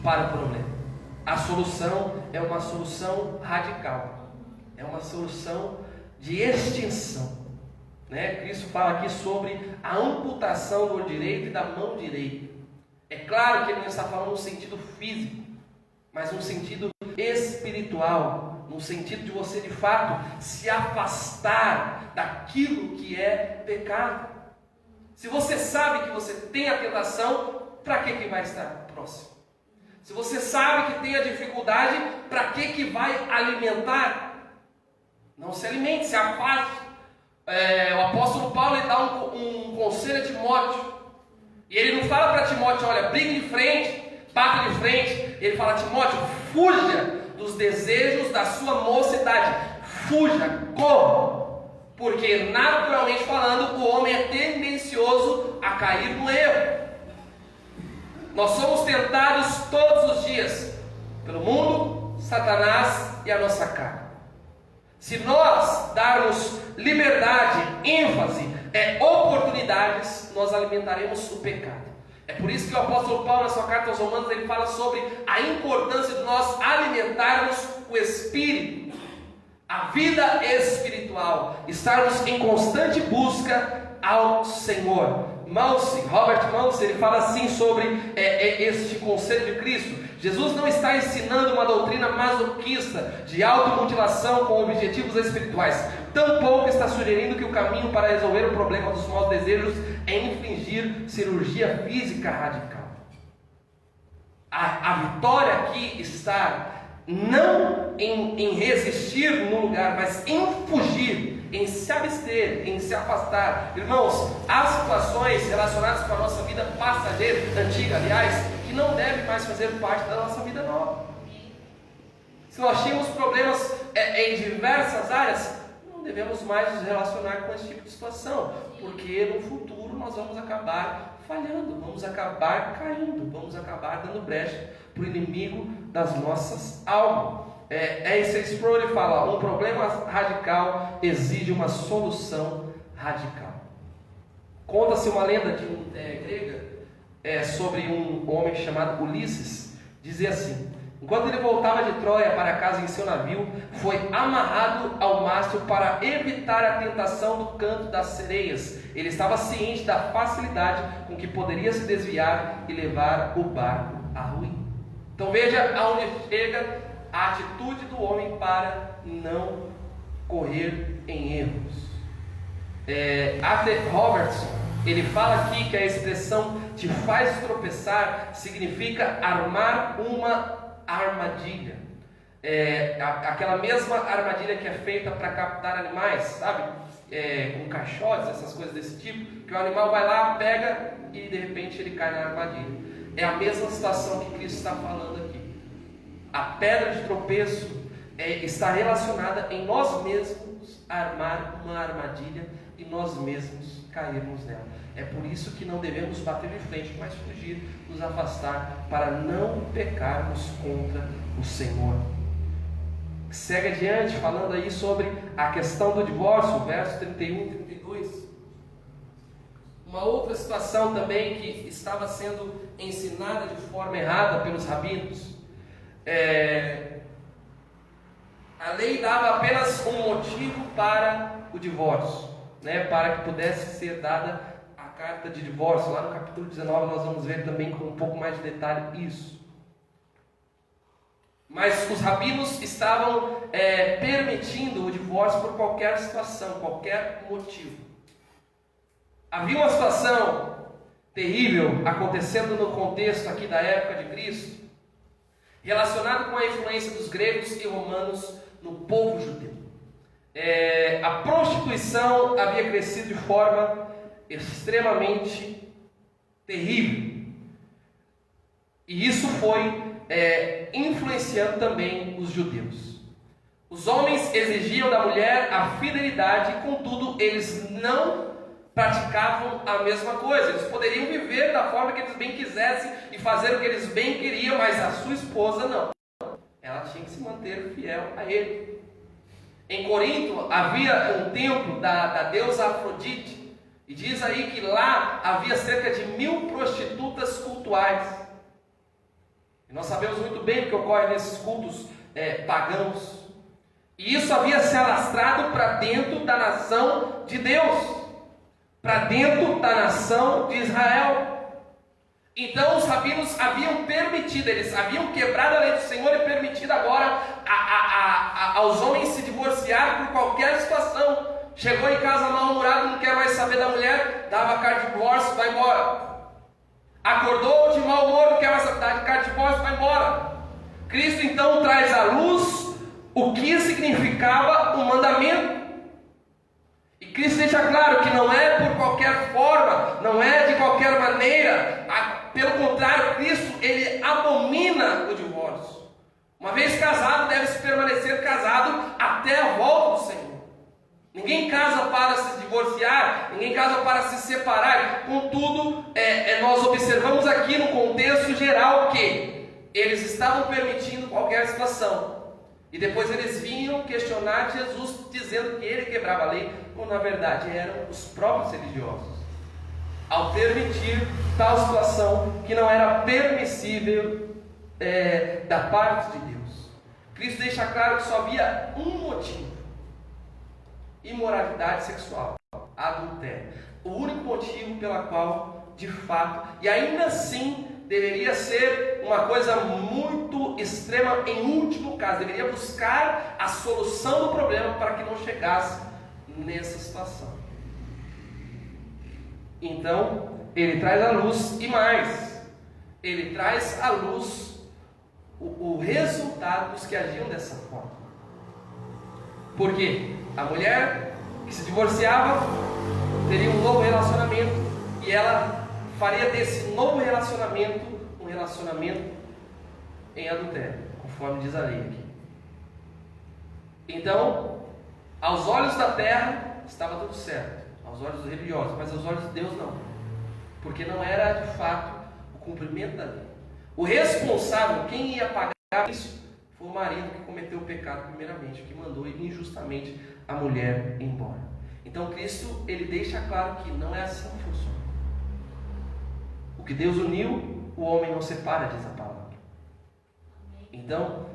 para o problema. A solução é uma solução radical. É uma solução de extinção. Né? Cristo fala aqui sobre a amputação do olho direito e da mão direita. É claro que ele não está falando no sentido físico, mas no sentido espiritual, no sentido de você de fato se afastar daquilo que é pecado. Se você sabe que você tem a tentação, para que vai estar próximo? Se você sabe que tem a dificuldade, para que vai alimentar? Não se alimente, se afaste. O apóstolo Paulo ele dá um conselho a Timóteo. E ele não fala para Timóteo: olha, brigue de frente, bata de frente. Ele fala: Timóteo, fuja dos desejos da sua mocidade. Fuja, corra. Porque naturalmente falando, o homem é tendencioso a cair no erro. Nós somos tentados todos os dias pelo mundo, Satanás e a nossa carne. Se nós darmos liberdade, ênfase, oportunidades, nós alimentaremos o pecado. É por isso que o apóstolo Paulo, na sua carta aos Romanos, ele fala sobre a importância de nós alimentarmos o Espírito, a vida espiritual, estarmos em constante busca ao Senhor. Robert Munsey, ele fala assim sobre este conselho de Cristo. Jesus não está ensinando uma doutrina masoquista de automutilação com objetivos espirituais. Tampouco está sugerindo que o caminho para resolver o problema dos maus desejos é infligir cirurgia física radical. A vitória aqui está não em resistir no lugar, mas em fugir, em se abster, em se afastar. Irmãos, há situações relacionadas com a nossa vida passageira, antiga, aliás, que não devem mais fazer parte da nossa vida nova. Se nós tínhamos problemas em diversas áreas, não devemos mais nos relacionar com esse tipo de situação, porque no futuro nós vamos acabar falhando, vamos acabar caindo, vamos acabar dando brecha para o inimigo das nossas almas. Esse Sproul ele fala: um problema radical exige uma solução radical. Conta-se uma lenda grega sobre um homem chamado Ulisses. Dizia assim: enquanto ele voltava de Troia para casa em seu navio, foi amarrado ao mastro para evitar a tentação do canto das sereias. Ele estava ciente da facilidade com que poderia se desviar e levar o barco à ruína. Então veja aonde chega a atitude do homem para não correr em erros. Arthur Robertson, ele fala aqui que a expressão "te faz tropeçar" significa armar uma armadilha, aquela mesma armadilha que é feita para captar animais, sabe? Com caixotes, essas coisas desse tipo, que o animal vai lá, pega e de repente ele cai na armadilha. É a mesma situação que Cristo está falando aqui. A pedra de tropeço está relacionada em nós mesmos armar uma armadilha e nós mesmos cairmos nela. É por isso que não devemos bater de frente, mas fugir, nos afastar, para não pecarmos contra o Senhor. Segue adiante, falando aí sobre a questão do divórcio, versos 31 e 32. Uma outra situação também que estava sendo ensinada de forma errada pelos rabinos. A lei dava apenas um motivo para o divórcio, para que pudesse ser dada carta de divórcio. Lá no capítulo 19 nós vamos ver também com um pouco mais de detalhe isso. Mas os rabinos estavam permitindo o divórcio por qualquer situação, qualquer motivo. Havia uma situação terrível acontecendo no contexto aqui da época de Cristo, relacionado com a influência dos gregos e romanos no povo judeu. A prostituição havia crescido de forma extremamente terrível, e isso foi influenciando também os judeus. Os homens exigiam da mulher a fidelidade, contudo eles não praticavam a mesma coisa. Eles poderiam viver da forma que eles bem quisessem e fazer o que eles bem queriam, mas a sua esposa não. Ela tinha que se manter fiel a ele. Em Corinto havia um templo da deusa Afrodite, e diz aí que lá havia cerca de 1000 prostitutas cultuais. E nós sabemos muito bem o que ocorre nesses cultos pagãos. E isso havia se alastrado para dentro da nação de Deus, para dentro da nação de Israel. Então os rabinos haviam permitido, eles haviam quebrado a lei do Senhor e permitido agora aos homens se divorciar por qualquer situação. Chegou em casa mal-humorado, não quer mais saber da mulher, dava carta de divórcio, vai embora. Acordou de mau humor, não quer mais saber, dá carta de divórcio, vai embora. Cristo então traz à luz o que significava o mandamento. E Cristo deixa claro que não é por qualquer forma, não é de qualquer maneira. Pelo contrário, Cristo, ele abomina o divórcio. Uma vez casado, deve-se permanecer casado até a volta do Senhor. Ninguém casa para se divorciar, ninguém casa para se separar. Contudo, nós observamos aqui no contexto geral que eles estavam permitindo qualquer situação. E depois eles vinham questionar Jesus, dizendo que ele quebrava a lei, quando na verdade eram os próprios religiosos, ao permitir tal situação que não era permissível da parte de Deus. Cristo deixa claro que só havia um motivo: imoralidade sexual, adultério. O único motivo pela qual, de fato, e ainda assim deveria ser uma coisa muito extrema, em último caso, deveria buscar a solução do problema para que não chegasse nessa situação. Então, ele traz à luz, e mais, ele traz à luz o resultado dos que agiam dessa forma. Porque a mulher que que se divorciava, teria um novo relacionamento, e ela faria desse novo relacionamento um relacionamento em adultério, conforme diz a lei aqui. Então, aos olhos da terra estava tudo certo, aos olhos dos religiosos, mas aos olhos de Deus não, porque não era de fato o cumprimento da lei. O responsável, quem ia pagar isso, foi o marido que cometeu o pecado primeiramente, que mandou injustamente a mulher embora. Então Cristo, ele deixa claro que não é assim que funciona. O que Deus uniu, o homem não separa, diz a palavra. Então,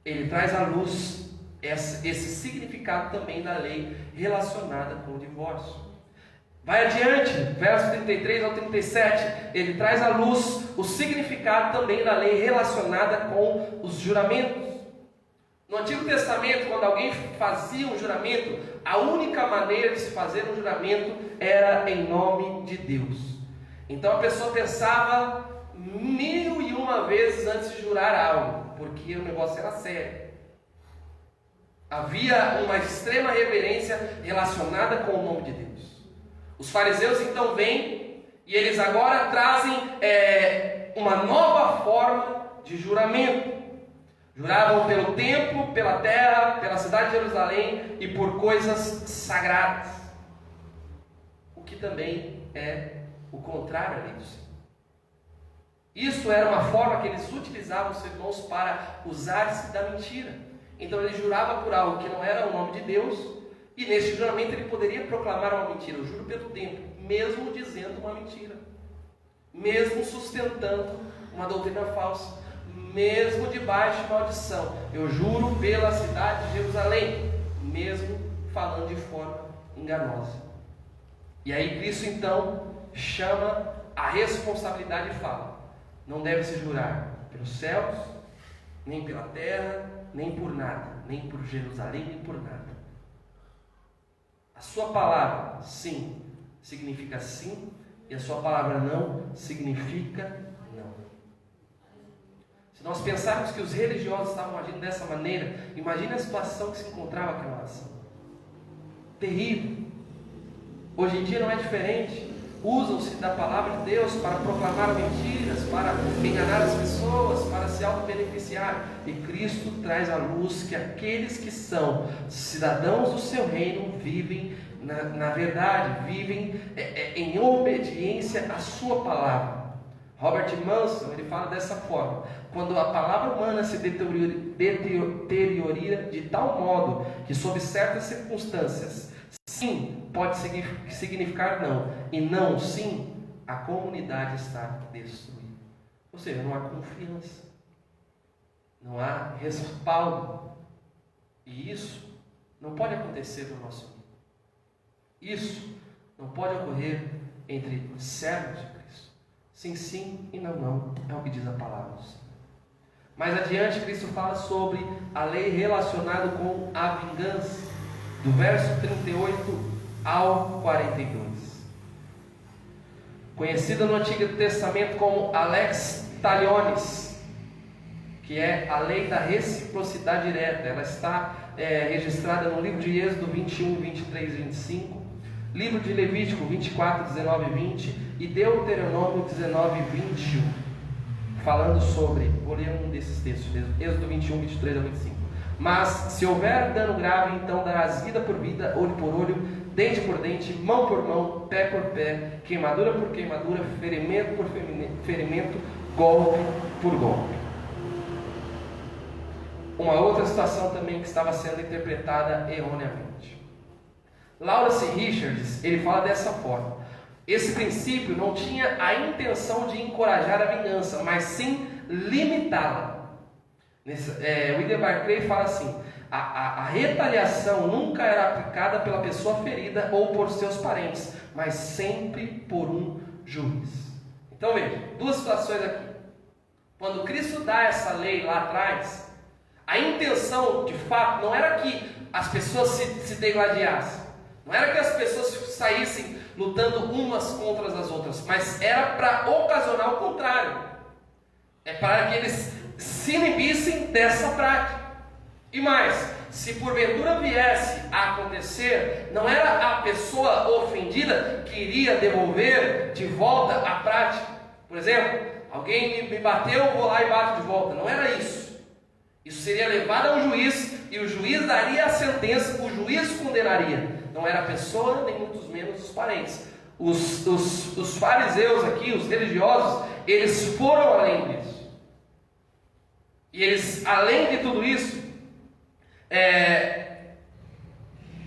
ele traz à luz esse significado também da lei relacionada com o divórcio. Vai adiante, verso 33 ao 37, ele traz à luz o significado também da lei relacionada com os juramentos. No Antigo Testamento, quando alguém fazia um juramento, a única maneira de se fazer um juramento era em nome de Deus. Então a pessoa pensava 1001 vezes antes de jurar algo, porque o negócio era sério. Havia uma extrema reverência relacionada com o nome de Deus. Os fariseus então vêm e eles agora trazem uma nova forma de juramento. Juravam pelo templo, pela terra, pela cidade de Jerusalém e por coisas sagradas. O que também é o contrário à lei do Senhor. Isso era uma forma que eles utilizavam, os irmãos, para usar-se da mentira. Então ele jurava por algo que não era o nome de Deus, e neste juramento ele poderia proclamar uma mentira. Eu juro pelo templo, mesmo dizendo uma mentira, mesmo sustentando uma doutrina falsa, mesmo debaixo de maldição. Eu juro pela cidade de Jerusalém, mesmo falando de forma enganosa. E aí Cristo então chama a responsabilidade e fala: não deve se jurar pelos céus, nem pela terra, nem por nada, nem por Jerusalém, nem por nada. A sua palavra sim significa sim, e a sua palavra não significa não. Se nós pensarmos que os religiosos estavam agindo dessa maneira, imagine a situação que se encontrava aquela nação. Terrível. Hoje em dia não é diferente. Usam-se da palavra de Deus para proclamar mentiras, para enganar as pessoas, para se auto-beneficiar. E Cristo traz à luz que aqueles que são cidadãos do seu reino vivem na verdade, vivem em obediência à sua palavra. Robert Manson, ele fala dessa forma: quando a palavra humana se deteriora de tal modo que sob certas circunstâncias sim pode significar não, e não sim, a comunidade está destruída. Ou seja, não há confiança, não há respaldo, e isso não pode acontecer no nosso mundo. Isso não pode ocorrer entre servos de Cristo. Sim, sim, e não, não, é o que diz a palavra do Senhor. Mais adiante, Cristo fala sobre a lei relacionada com a vingança, do verso 38 ao 42. Conhecida no Antigo Testamento como a Lex Talionis, que é a lei da reciprocidade direta. Ela está registrada no livro de Êxodo 21, 23 e 25, livro de Levítico 24, 19 e 20 e Deuteronômio 19, 21, falando sobre, vou ler um desses textos mesmo, Êxodo 21, 23 a 25. Mas se houver dano grave, então darás vida por vida, olho por olho, dente por dente, mão por mão, pé por pé, queimadura por queimadura, ferimento por ferimento, golpe por golpe. Uma outra situação também que estava sendo interpretada erroneamente. Lawrence Richards, ele fala dessa forma: esse princípio não tinha a intenção de encorajar a vingança, mas sim limitá-la. William Barclay fala assim: a retaliação nunca era aplicada pela pessoa ferida ou por seus parentes, mas sempre por um juiz. Então veja, duas situações aqui. Quando Cristo dá essa lei lá atrás, a intenção de fato não era que as pessoas se degladiassem, não era que as pessoas saíssem lutando umas contra as outras, mas era para ocasionar o contrário. É para que eles se inibissem dessa prática. E mais, se porventura viesse a acontecer, não era a pessoa ofendida que iria devolver de volta a prática. Por exemplo, alguém me bateu, eu vou lá e bato de volta. Não era isso. Isso seria levado ao juiz, e o juiz daria a sentença, o juiz condenaria. Não era a pessoa, nem muito menos os parentes. Os fariseus aqui, os religiosos, eles foram além disso. E eles, além de tudo isso,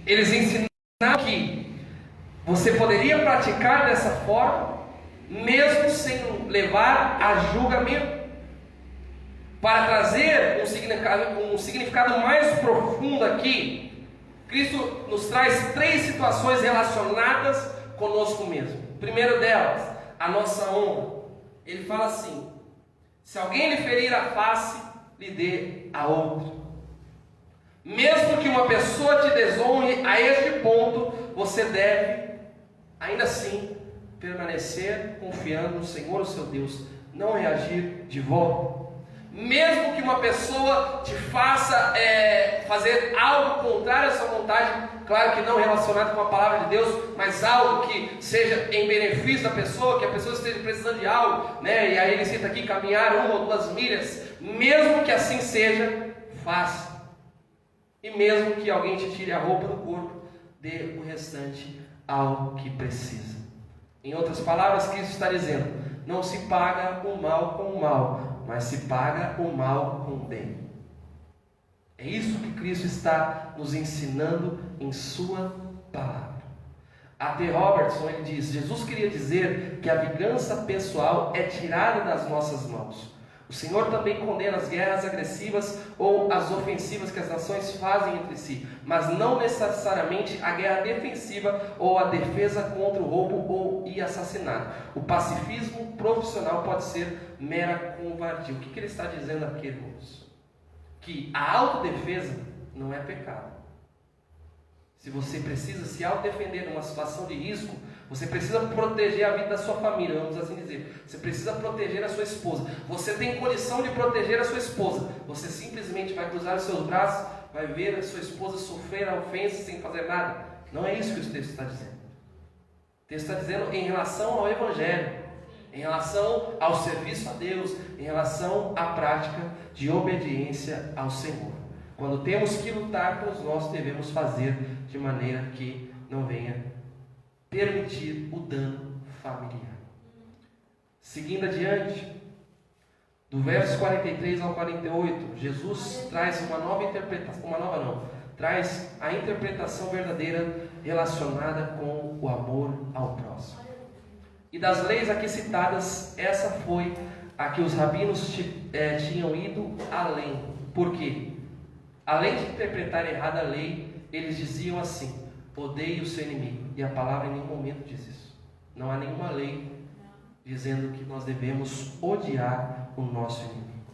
eles ensinaram que você poderia praticar dessa forma, mesmo sem levar a julgamento. Para trazer um significado mais profundo aqui, Cristo nos traz 3 situações relacionadas conosco mesmo. Primeiro delas, a nossa honra. Ele fala assim: se alguém lhe ferir a face, lhe dê a outra. Mesmo que uma pessoa te desonre a este ponto, você deve, ainda assim, permanecer confiando no Senhor, o seu Deus, não reagir de volta. Mesmo que uma pessoa te faça fazer algo contrário à sua vontade, claro que não relacionado com a palavra de Deus, mas algo que seja em benefício da pessoa, que a pessoa esteja precisando de algo, né? E aí ele cita aqui, caminhar 1 ou 2 milhas, mesmo que assim seja, faça. E mesmo que alguém te tire a roupa do corpo, dê o restante ao que precisa. Em outras palavras, Cristo está dizendo: não se paga o mal com o mal, mas se paga o mal com o bem. É isso que Cristo está nos ensinando em sua palavra. A.T. Robertson, ele diz: Jesus queria dizer que a vingança pessoal é tirada das nossas mãos. O Senhor também condena as guerras agressivas ou as ofensivas que as nações fazem entre si, mas não necessariamente a guerra defensiva ou a defesa contra o roubo e assassinato. O pacifismo profissional pode ser mera covardia. O que ele está dizendo aqui, irmãos? Que a autodefesa não é pecado. Se você precisa se autodefender numa situação de risco, você precisa proteger a vida da sua família, vamos assim dizer. Você precisa proteger a sua esposa. Você tem condição de proteger a sua esposa. Você simplesmente vai cruzar os seus braços, vai ver a sua esposa sofrer a ofensa sem fazer nada. Não é isso que o texto está dizendo. O texto está dizendo em relação ao Evangelho, em relação ao serviço a Deus, em relação à prática de obediência ao Senhor. Quando temos que lutar pelos nossos, devemos fazer de maneira que não venha permitir o dano familiar. Seguindo adiante, do verso 43 ao 48, Jesus traz uma nova interpretação, traz a interpretação verdadeira relacionada com o amor ao próximo. E das leis aqui citadas, essa foi a que os rabinos tinham ido além. Por quê? Além de interpretar errada a lei, eles diziam assim: odeie o seu inimigo. E a palavra em nenhum momento diz isso. Não há nenhuma lei dizendo que nós devemos odiar o nosso inimigo.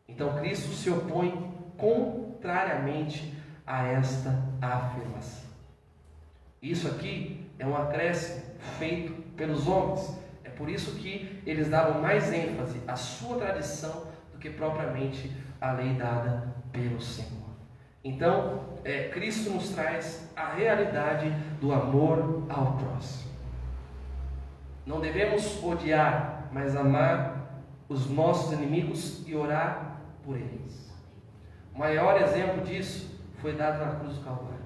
Então Cristo se opõe contrariamente a esta afirmação. Isso aqui é um acréscimo feito pelos homens. É por isso que eles davam mais ênfase à sua tradição do que propriamente à lei dada pelo Senhor. Então, Cristo nos traz a realidade do amor ao próximo. Não devemos odiar, mas amar os nossos inimigos e orar por eles. O maior exemplo disso foi dado na cruz do Calvário.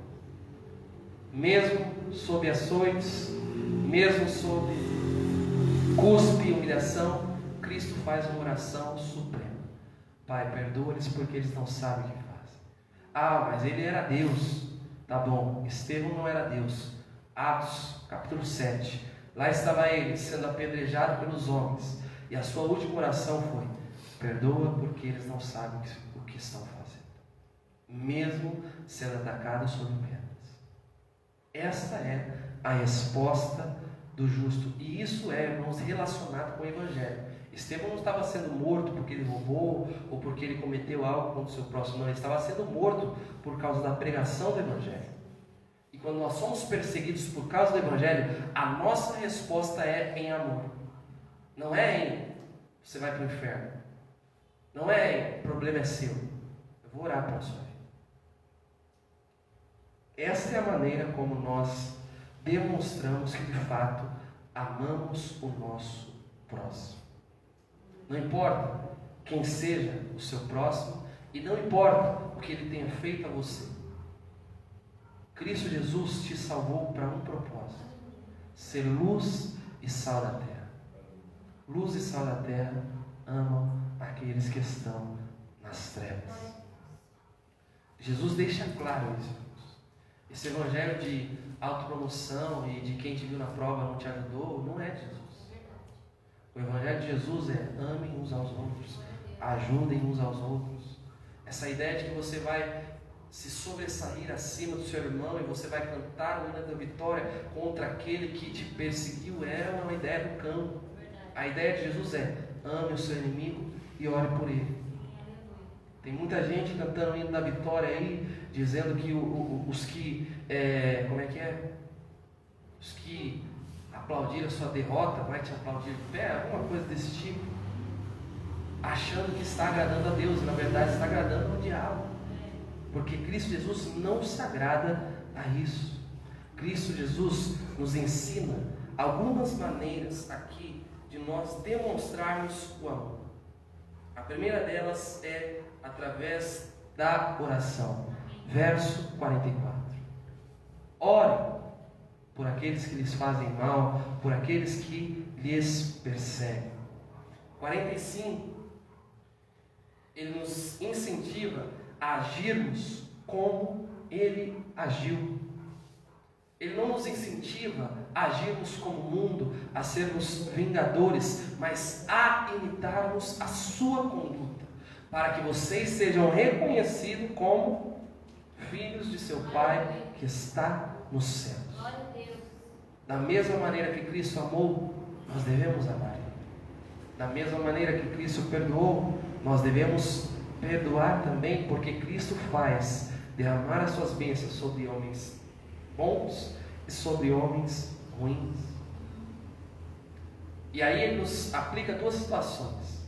Mesmo sob açoites, mesmo sob cuspe e humilhação, Cristo faz uma oração suprema: Pai, perdoa-lhes porque eles não sabem o que fazem. Ah, mas ele era Deus. Tá bom, Estevão não era Deus. Atos, capítulo 7. Lá estava ele sendo apedrejado pelos homens. E a sua última oração foi: perdoa porque eles não sabem o que estão fazendo. Mesmo sendo atacado sob pedras. Esta é a resposta do justo. E isso é, irmãos, relacionado com o Evangelho. Estevão não estava sendo morto porque ele roubou ou porque ele cometeu algo contra o seu próximo, não. Ele estava sendo morto por causa da pregação do Evangelho. E quando nós somos perseguidos por causa do Evangelho, a nossa resposta é em amor. Não é em você vai para o inferno. Não é em problema é seu. Eu vou orar pela sua vida. Essa é a maneira como nós demonstramos que de fato amamos o nosso próximo. Não importa quem seja o seu próximo e não importa o que ele tenha feito a você. Cristo Jesus te salvou para um propósito: ser luz e sal da terra. Luz e sal da terra amam aqueles que estão nas trevas. Jesus deixa claro isso. Esse evangelho de autopromoção e de quem te viu na prova não te ajudou, não é de Jesus. O evangelho de Jesus é: amem uns aos outros, ajudem uns aos outros. Essa ideia de que você vai se sobressair acima do seu irmão e você vai cantar o hino da vitória contra aquele que te perseguiu é uma ideia do cão. A ideia de Jesus é: ame o seu inimigo e ore por ele. Tem muita gente cantando o hino da vitória aí, dizendo que os que os que aplaudiram a sua derrota vai te aplaudir de pé, alguma coisa desse tipo, achando que está agradando a Deus, e na verdade está agradando ao diabo, porque Cristo Jesus não se agrada a isso. Cristo Jesus nos ensina algumas maneiras aqui de nós demonstrarmos o amor. A primeira delas é através da oração. Verso 44. Ore por aqueles que lhes fazem mal, por aqueles que lhes perseguem. 45. Ele nos incentiva a agirmos como ele agiu. Ele não nos incentiva a agirmos como o mundo, a sermos vingadores, mas a imitarmos a sua conduta, para que vocês sejam reconhecidos como filhos de seu Pai que está nos céus. Da mesma maneira que Cristo amou, nós devemos amar. Da mesma maneira que Cristo perdoou, nós devemos perdoar também, porque Cristo faz derramar as suas bênçãos sobre homens bons e sobre homens ruins. E aí ele nos aplica duas situações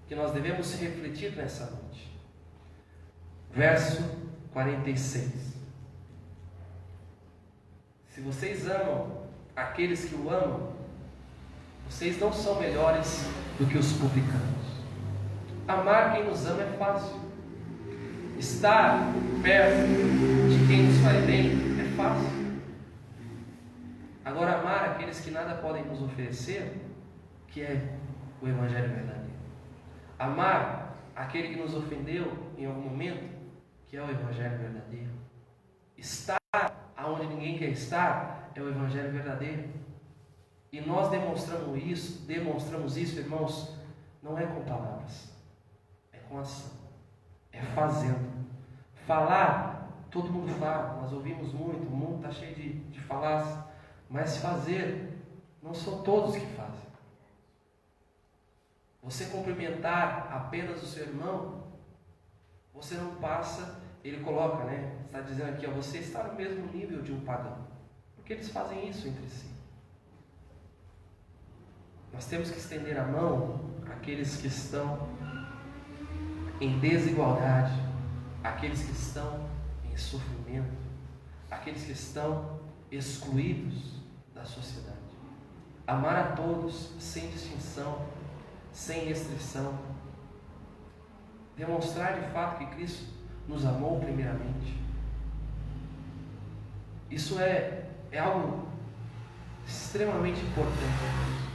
que nós devemos refletir nessa noite. Verso 46. Se vocês amam aqueles que o amam, vocês não são melhores do que os publicanos. Amar quem nos ama é fácil. Estar perto de quem nos faz bem é fácil. Agora, amar aqueles que nada podem nos oferecer, que é o Evangelho verdadeiro. Amar aquele que nos ofendeu em algum momento, que é o Evangelho verdadeiro. Estar aonde ninguém quer estar, é o Evangelho verdadeiro. E nós demonstramos isso, irmãos, não é com palavras, é com ação, é fazendo. Falar, todo mundo fala, nós ouvimos muito, o mundo está cheio de falar, mas fazer, não são todos que fazem. Você cumprimentar apenas o seu irmão, você não passa, ele coloca, está dizendo aqui, você está no mesmo nível de um pagão, porque eles fazem isso entre si. Nós temos que estender a mão àqueles que estão em desigualdade, àqueles que estão em sofrimento, àqueles que estão excluídos da sociedade. Amar a todos sem distinção, sem restrição. Demonstrar de fato que Cristo nos amou primeiramente. Isso é algo extremamente importante.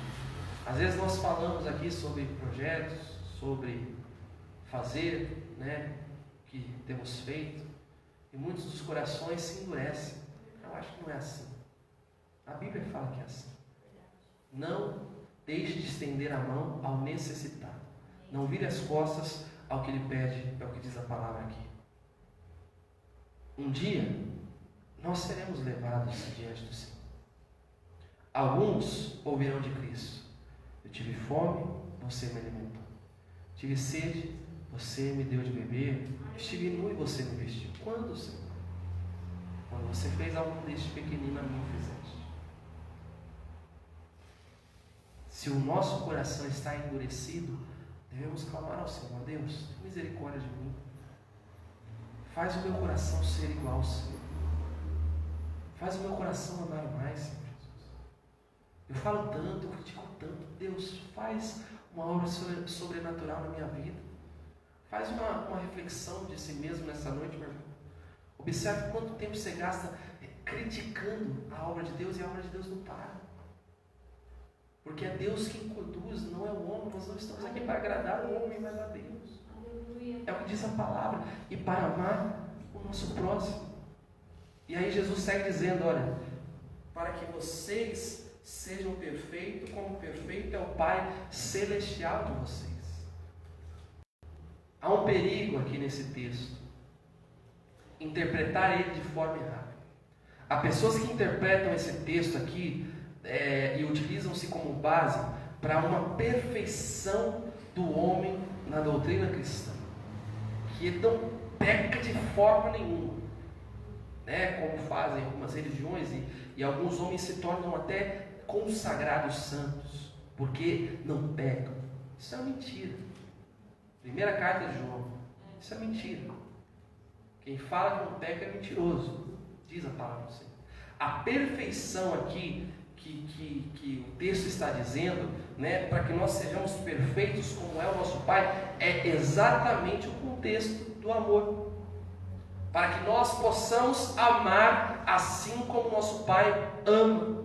Às vezes nós falamos aqui sobre projetos, sobre fazer, que temos feito, e muitos dos corações se endurecem. Eu acho que não é assim. A Bíblia fala que é assim. Não deixe de estender a mão ao necessitado. Não vire as costas ao que lhe pede, é o que diz a palavra aqui. Um dia, nós seremos levados diante do Senhor. Alguns ouvirão de Cristo: eu tive fome, você me alimentou. Tive sede, você me deu de beber. Estive nu e você me vestiu. Quando, Senhor? Quando você fez algo deste pequenino, a mim fizeste. Se o nosso coração está endurecido, devemos clamar ao Senhor: Deus, tem misericórdia de mim. Faz o meu coração ser igual ao Senhor. Faz o meu coração amar mais, Senhor Jesus. Eu falo tanto, eu critico tanto. Deus, faz uma obra sobrenatural na minha vida. Faz uma reflexão de si mesmo nessa noite, meu irmão. Observe quanto tempo você gasta criticando a obra de Deus, e a obra de Deus não para. Porque é Deus quem conduz, não é o homem. Nós não estamos aqui para agradar o homem, mas a Deus. É o que diz a palavra. E para amar o nosso próximo. E aí Jesus segue dizendo, olha, para que vocês sejam perfeitos, como perfeito é o Pai Celestial de vocês. Há um perigo aqui nesse texto. Interpretar ele de forma errada. Há pessoas que interpretam esse texto aqui e utilizam-se como base para uma perfeição do homem na doutrina cristã, que não peca de forma nenhuma, como fazem algumas religiões, e alguns homens se tornam até consagrados santos, porque não pecam. Isso é mentira. Primeira carta de João, isso é mentira. Quem fala que não peca é mentiroso, diz a palavra do Senhor. A perfeição aqui que o texto está dizendo, para que nós sejamos perfeitos como é o nosso Pai, é exatamente o contexto do amor. Para que nós possamos amar assim como nosso Pai ama.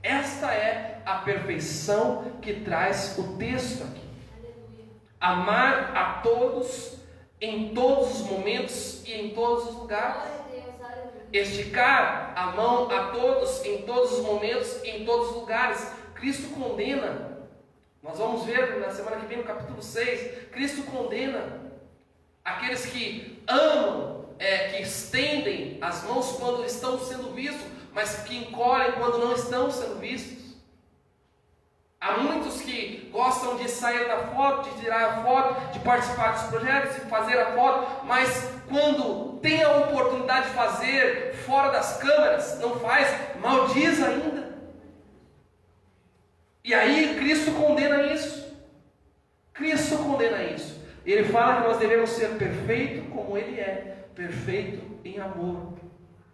Esta é a perfeição que traz o texto aqui. Amar a todos, em todos os momentos e em todos os lugares. Esticar a mão a todos, em todos os momentos e em todos os lugares. Cristo condena. Nós vamos ver na semana que vem no capítulo 6. Cristo condena aqueles que amam, que estendem as mãos quando estão sendo vistos, mas que encolhem quando não estão sendo vistos. Há muitos que gostam de sair da foto, de tirar a foto, de participar dos projetos, de fazer a foto, mas quando tem a oportunidade de fazer fora das câmeras, não faz, maldiz ainda. E aí Cristo condena isso. Cristo condena isso. Ele fala que nós devemos ser perfeitos como Ele é, perfeito em amor.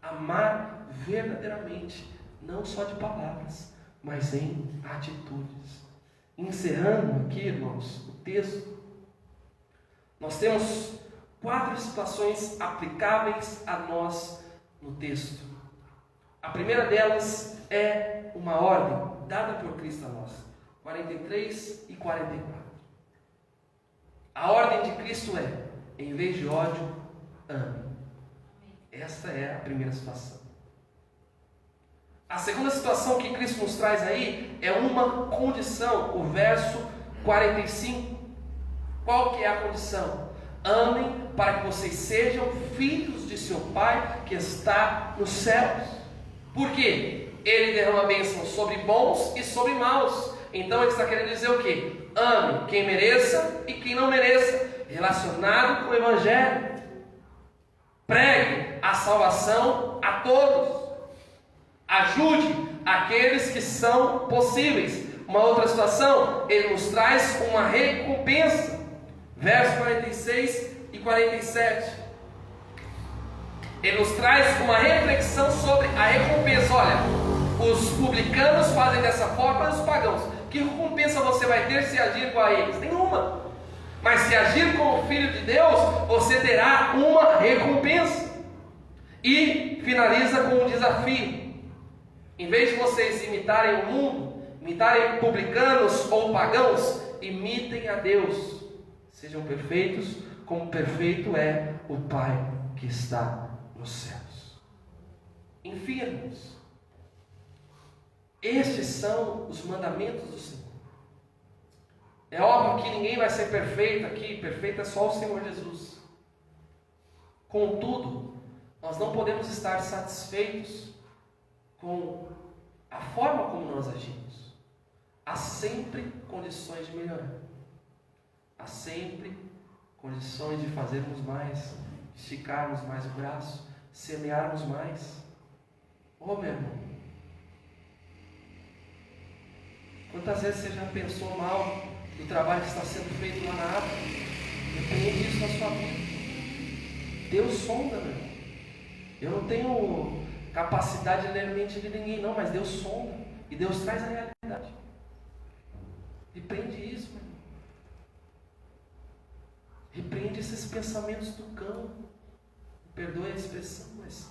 Amar verdadeiramente, não só de palavras, mas em atitudes. Encerrando aqui, irmãos, o texto, nós temos 4 situações aplicáveis a nós no texto. A primeira delas é uma ordem dada por Cristo a nós, 43 e 44. A ordem de Cristo é: em vez de ódio, ame. Essa é a primeira situação. A segunda situação que Cristo nos traz aí é uma condição, o verso 45. Qual que é a condição? Amem para que vocês sejam filhos de seu Pai que está nos céus. Por quê? Ele derrama bênção sobre bons e sobre maus. Então ele está querendo dizer o quê? Ame quem mereça e quem não mereça, relacionado com o Evangelho. Pregue a salvação a todos. Ajude aqueles que são possíveis. Uma outra situação, ele nos traz uma recompensa. Versos 46 e 47. Ele nos traz uma reflexão sobre a recompensa. Olha, os publicanos fazem dessa forma, os pagãos. Que recompensa você vai ter se agir igual a eles? Nenhuma. Mas se agir como filho de Deus, você terá uma recompensa. E finaliza com um desafio. Em vez de vocês imitarem o mundo, imitarem publicanos ou pagãos, imitem a Deus. Sejam perfeitos, como perfeito é o Pai que está nos céus. Enfim, irmãos, estes são os mandamentos do Senhor. É óbvio que ninguém vai ser perfeito aqui, perfeito é só o Senhor Jesus. Contudo, nós não podemos estar satisfeitos com a forma como nós agimos. Há sempre condições de melhorar. Há sempre condições de fazermos mais, esticarmos mais o braço, semearmos mais. Ô meu irmão, quantas vezes você já pensou mal do trabalho que está sendo feito lá na África? Depende disso na sua vida. Deus sonda, meu irmão. Eu não tenho capacidade de ler a mente de ninguém, não, mas Deus sonda e Deus traz a realidade. Repreende isso, meu irmão. Repreende esses pensamentos do cão. Perdoe a expressão, mas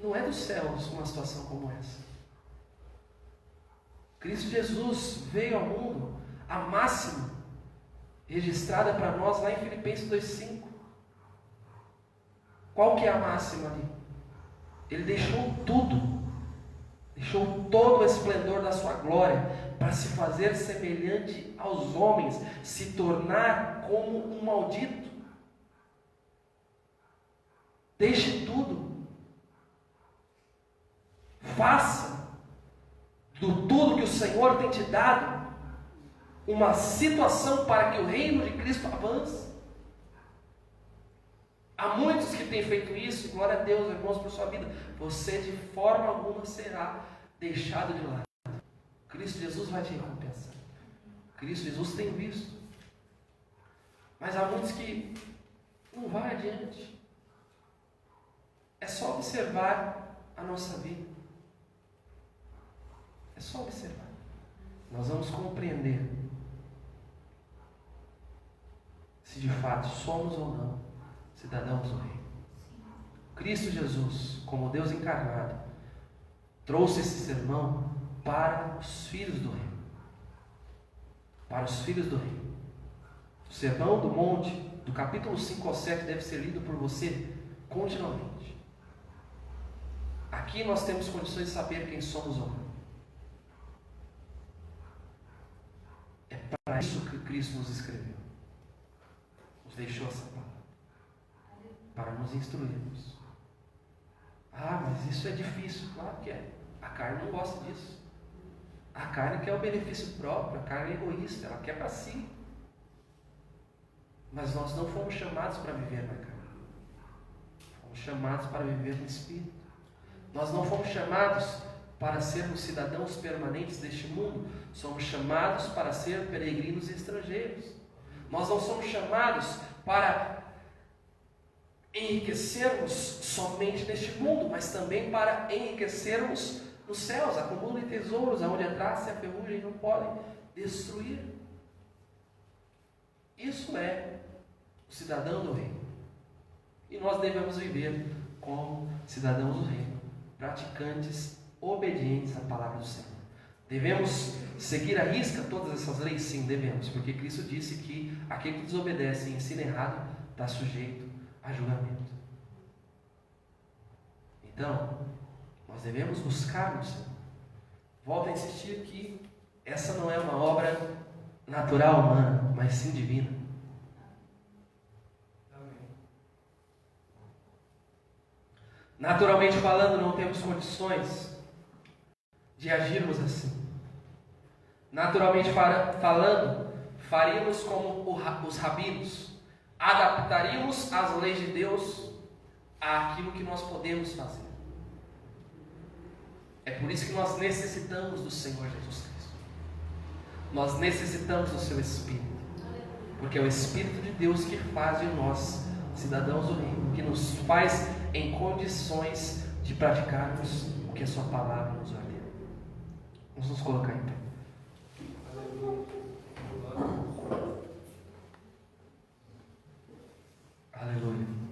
não é dos céus uma situação como essa. Cristo Jesus veio ao mundo, a máxima registrada para nós lá em Filipenses 2,5. Qual que é a máxima ali? Ele deixou tudo, deixou todo o esplendor da sua glória para se fazer semelhante aos homens, se tornar como um maldito. Deixe tudo, faça do tudo que o Senhor tem te dado uma situação para que o reino de Cristo avance. Há muitos que têm feito isso, glória a Deus, irmãos, por sua vida. Você de forma alguma será deixado de lado. Cristo Jesus vai te recompensar. Cristo Jesus tem visto. Mas há muitos que não vai adiante. É só observar a nossa vida. É só observar. Nós vamos compreender se de fato somos ou não cidadãos do reino. Cristo Jesus, como Deus encarnado, trouxe esse sermão para os filhos do reino. Para os filhos do reino. O sermão do monte, do capítulo 5 ao 7, deve ser lido por você continuamente. Aqui nós temos condições de saber quem somos ou não. É para isso que Cristo nos escreveu. Nos deixou essa palavra. Para nos instruirmos. Ah, mas isso é difícil. Claro que é. A carne não gosta disso. A carne quer o benefício próprio. A carne é egoísta. Ela quer para si. Mas nós não fomos chamados para viver na carne. Fomos chamados para viver no Espírito. Nós não fomos chamados para sermos cidadãos permanentes deste mundo. Somos chamados para ser peregrinos e estrangeiros. Nós não somos chamados para enriquecermos somente neste mundo, mas também para enriquecermos nos céus. Acumulem tesouros aonde a traça e a ferrugem não podem destruir. Isso é o cidadão do reino. E nós devemos viver como cidadãos do reino, praticantes, obedientes à palavra do Senhor. Devemos seguir à risca todas essas leis? Sim, devemos, porque Cristo disse que aquele que desobedece e ensina errado está sujeito a julgamento. Então, nós devemos buscar no Senhor. Volto a insistir que essa não é uma obra natural humana, mas sim divina. Naturalmente falando, não temos condições de agirmos assim. Naturalmente falando, faríamos como os rabinos, adaptaríamos as leis de Deus àquilo que nós podemos fazer. É por isso que nós necessitamos do Senhor Jesus Cristo. Nós necessitamos do seu Espírito, porque é o Espírito de Deus que faz de nós cidadãos do reino, que nos faz em condições de praticarmos o que a sua palavra nos ordena. Vamos nos colocar em pé. Aleluia.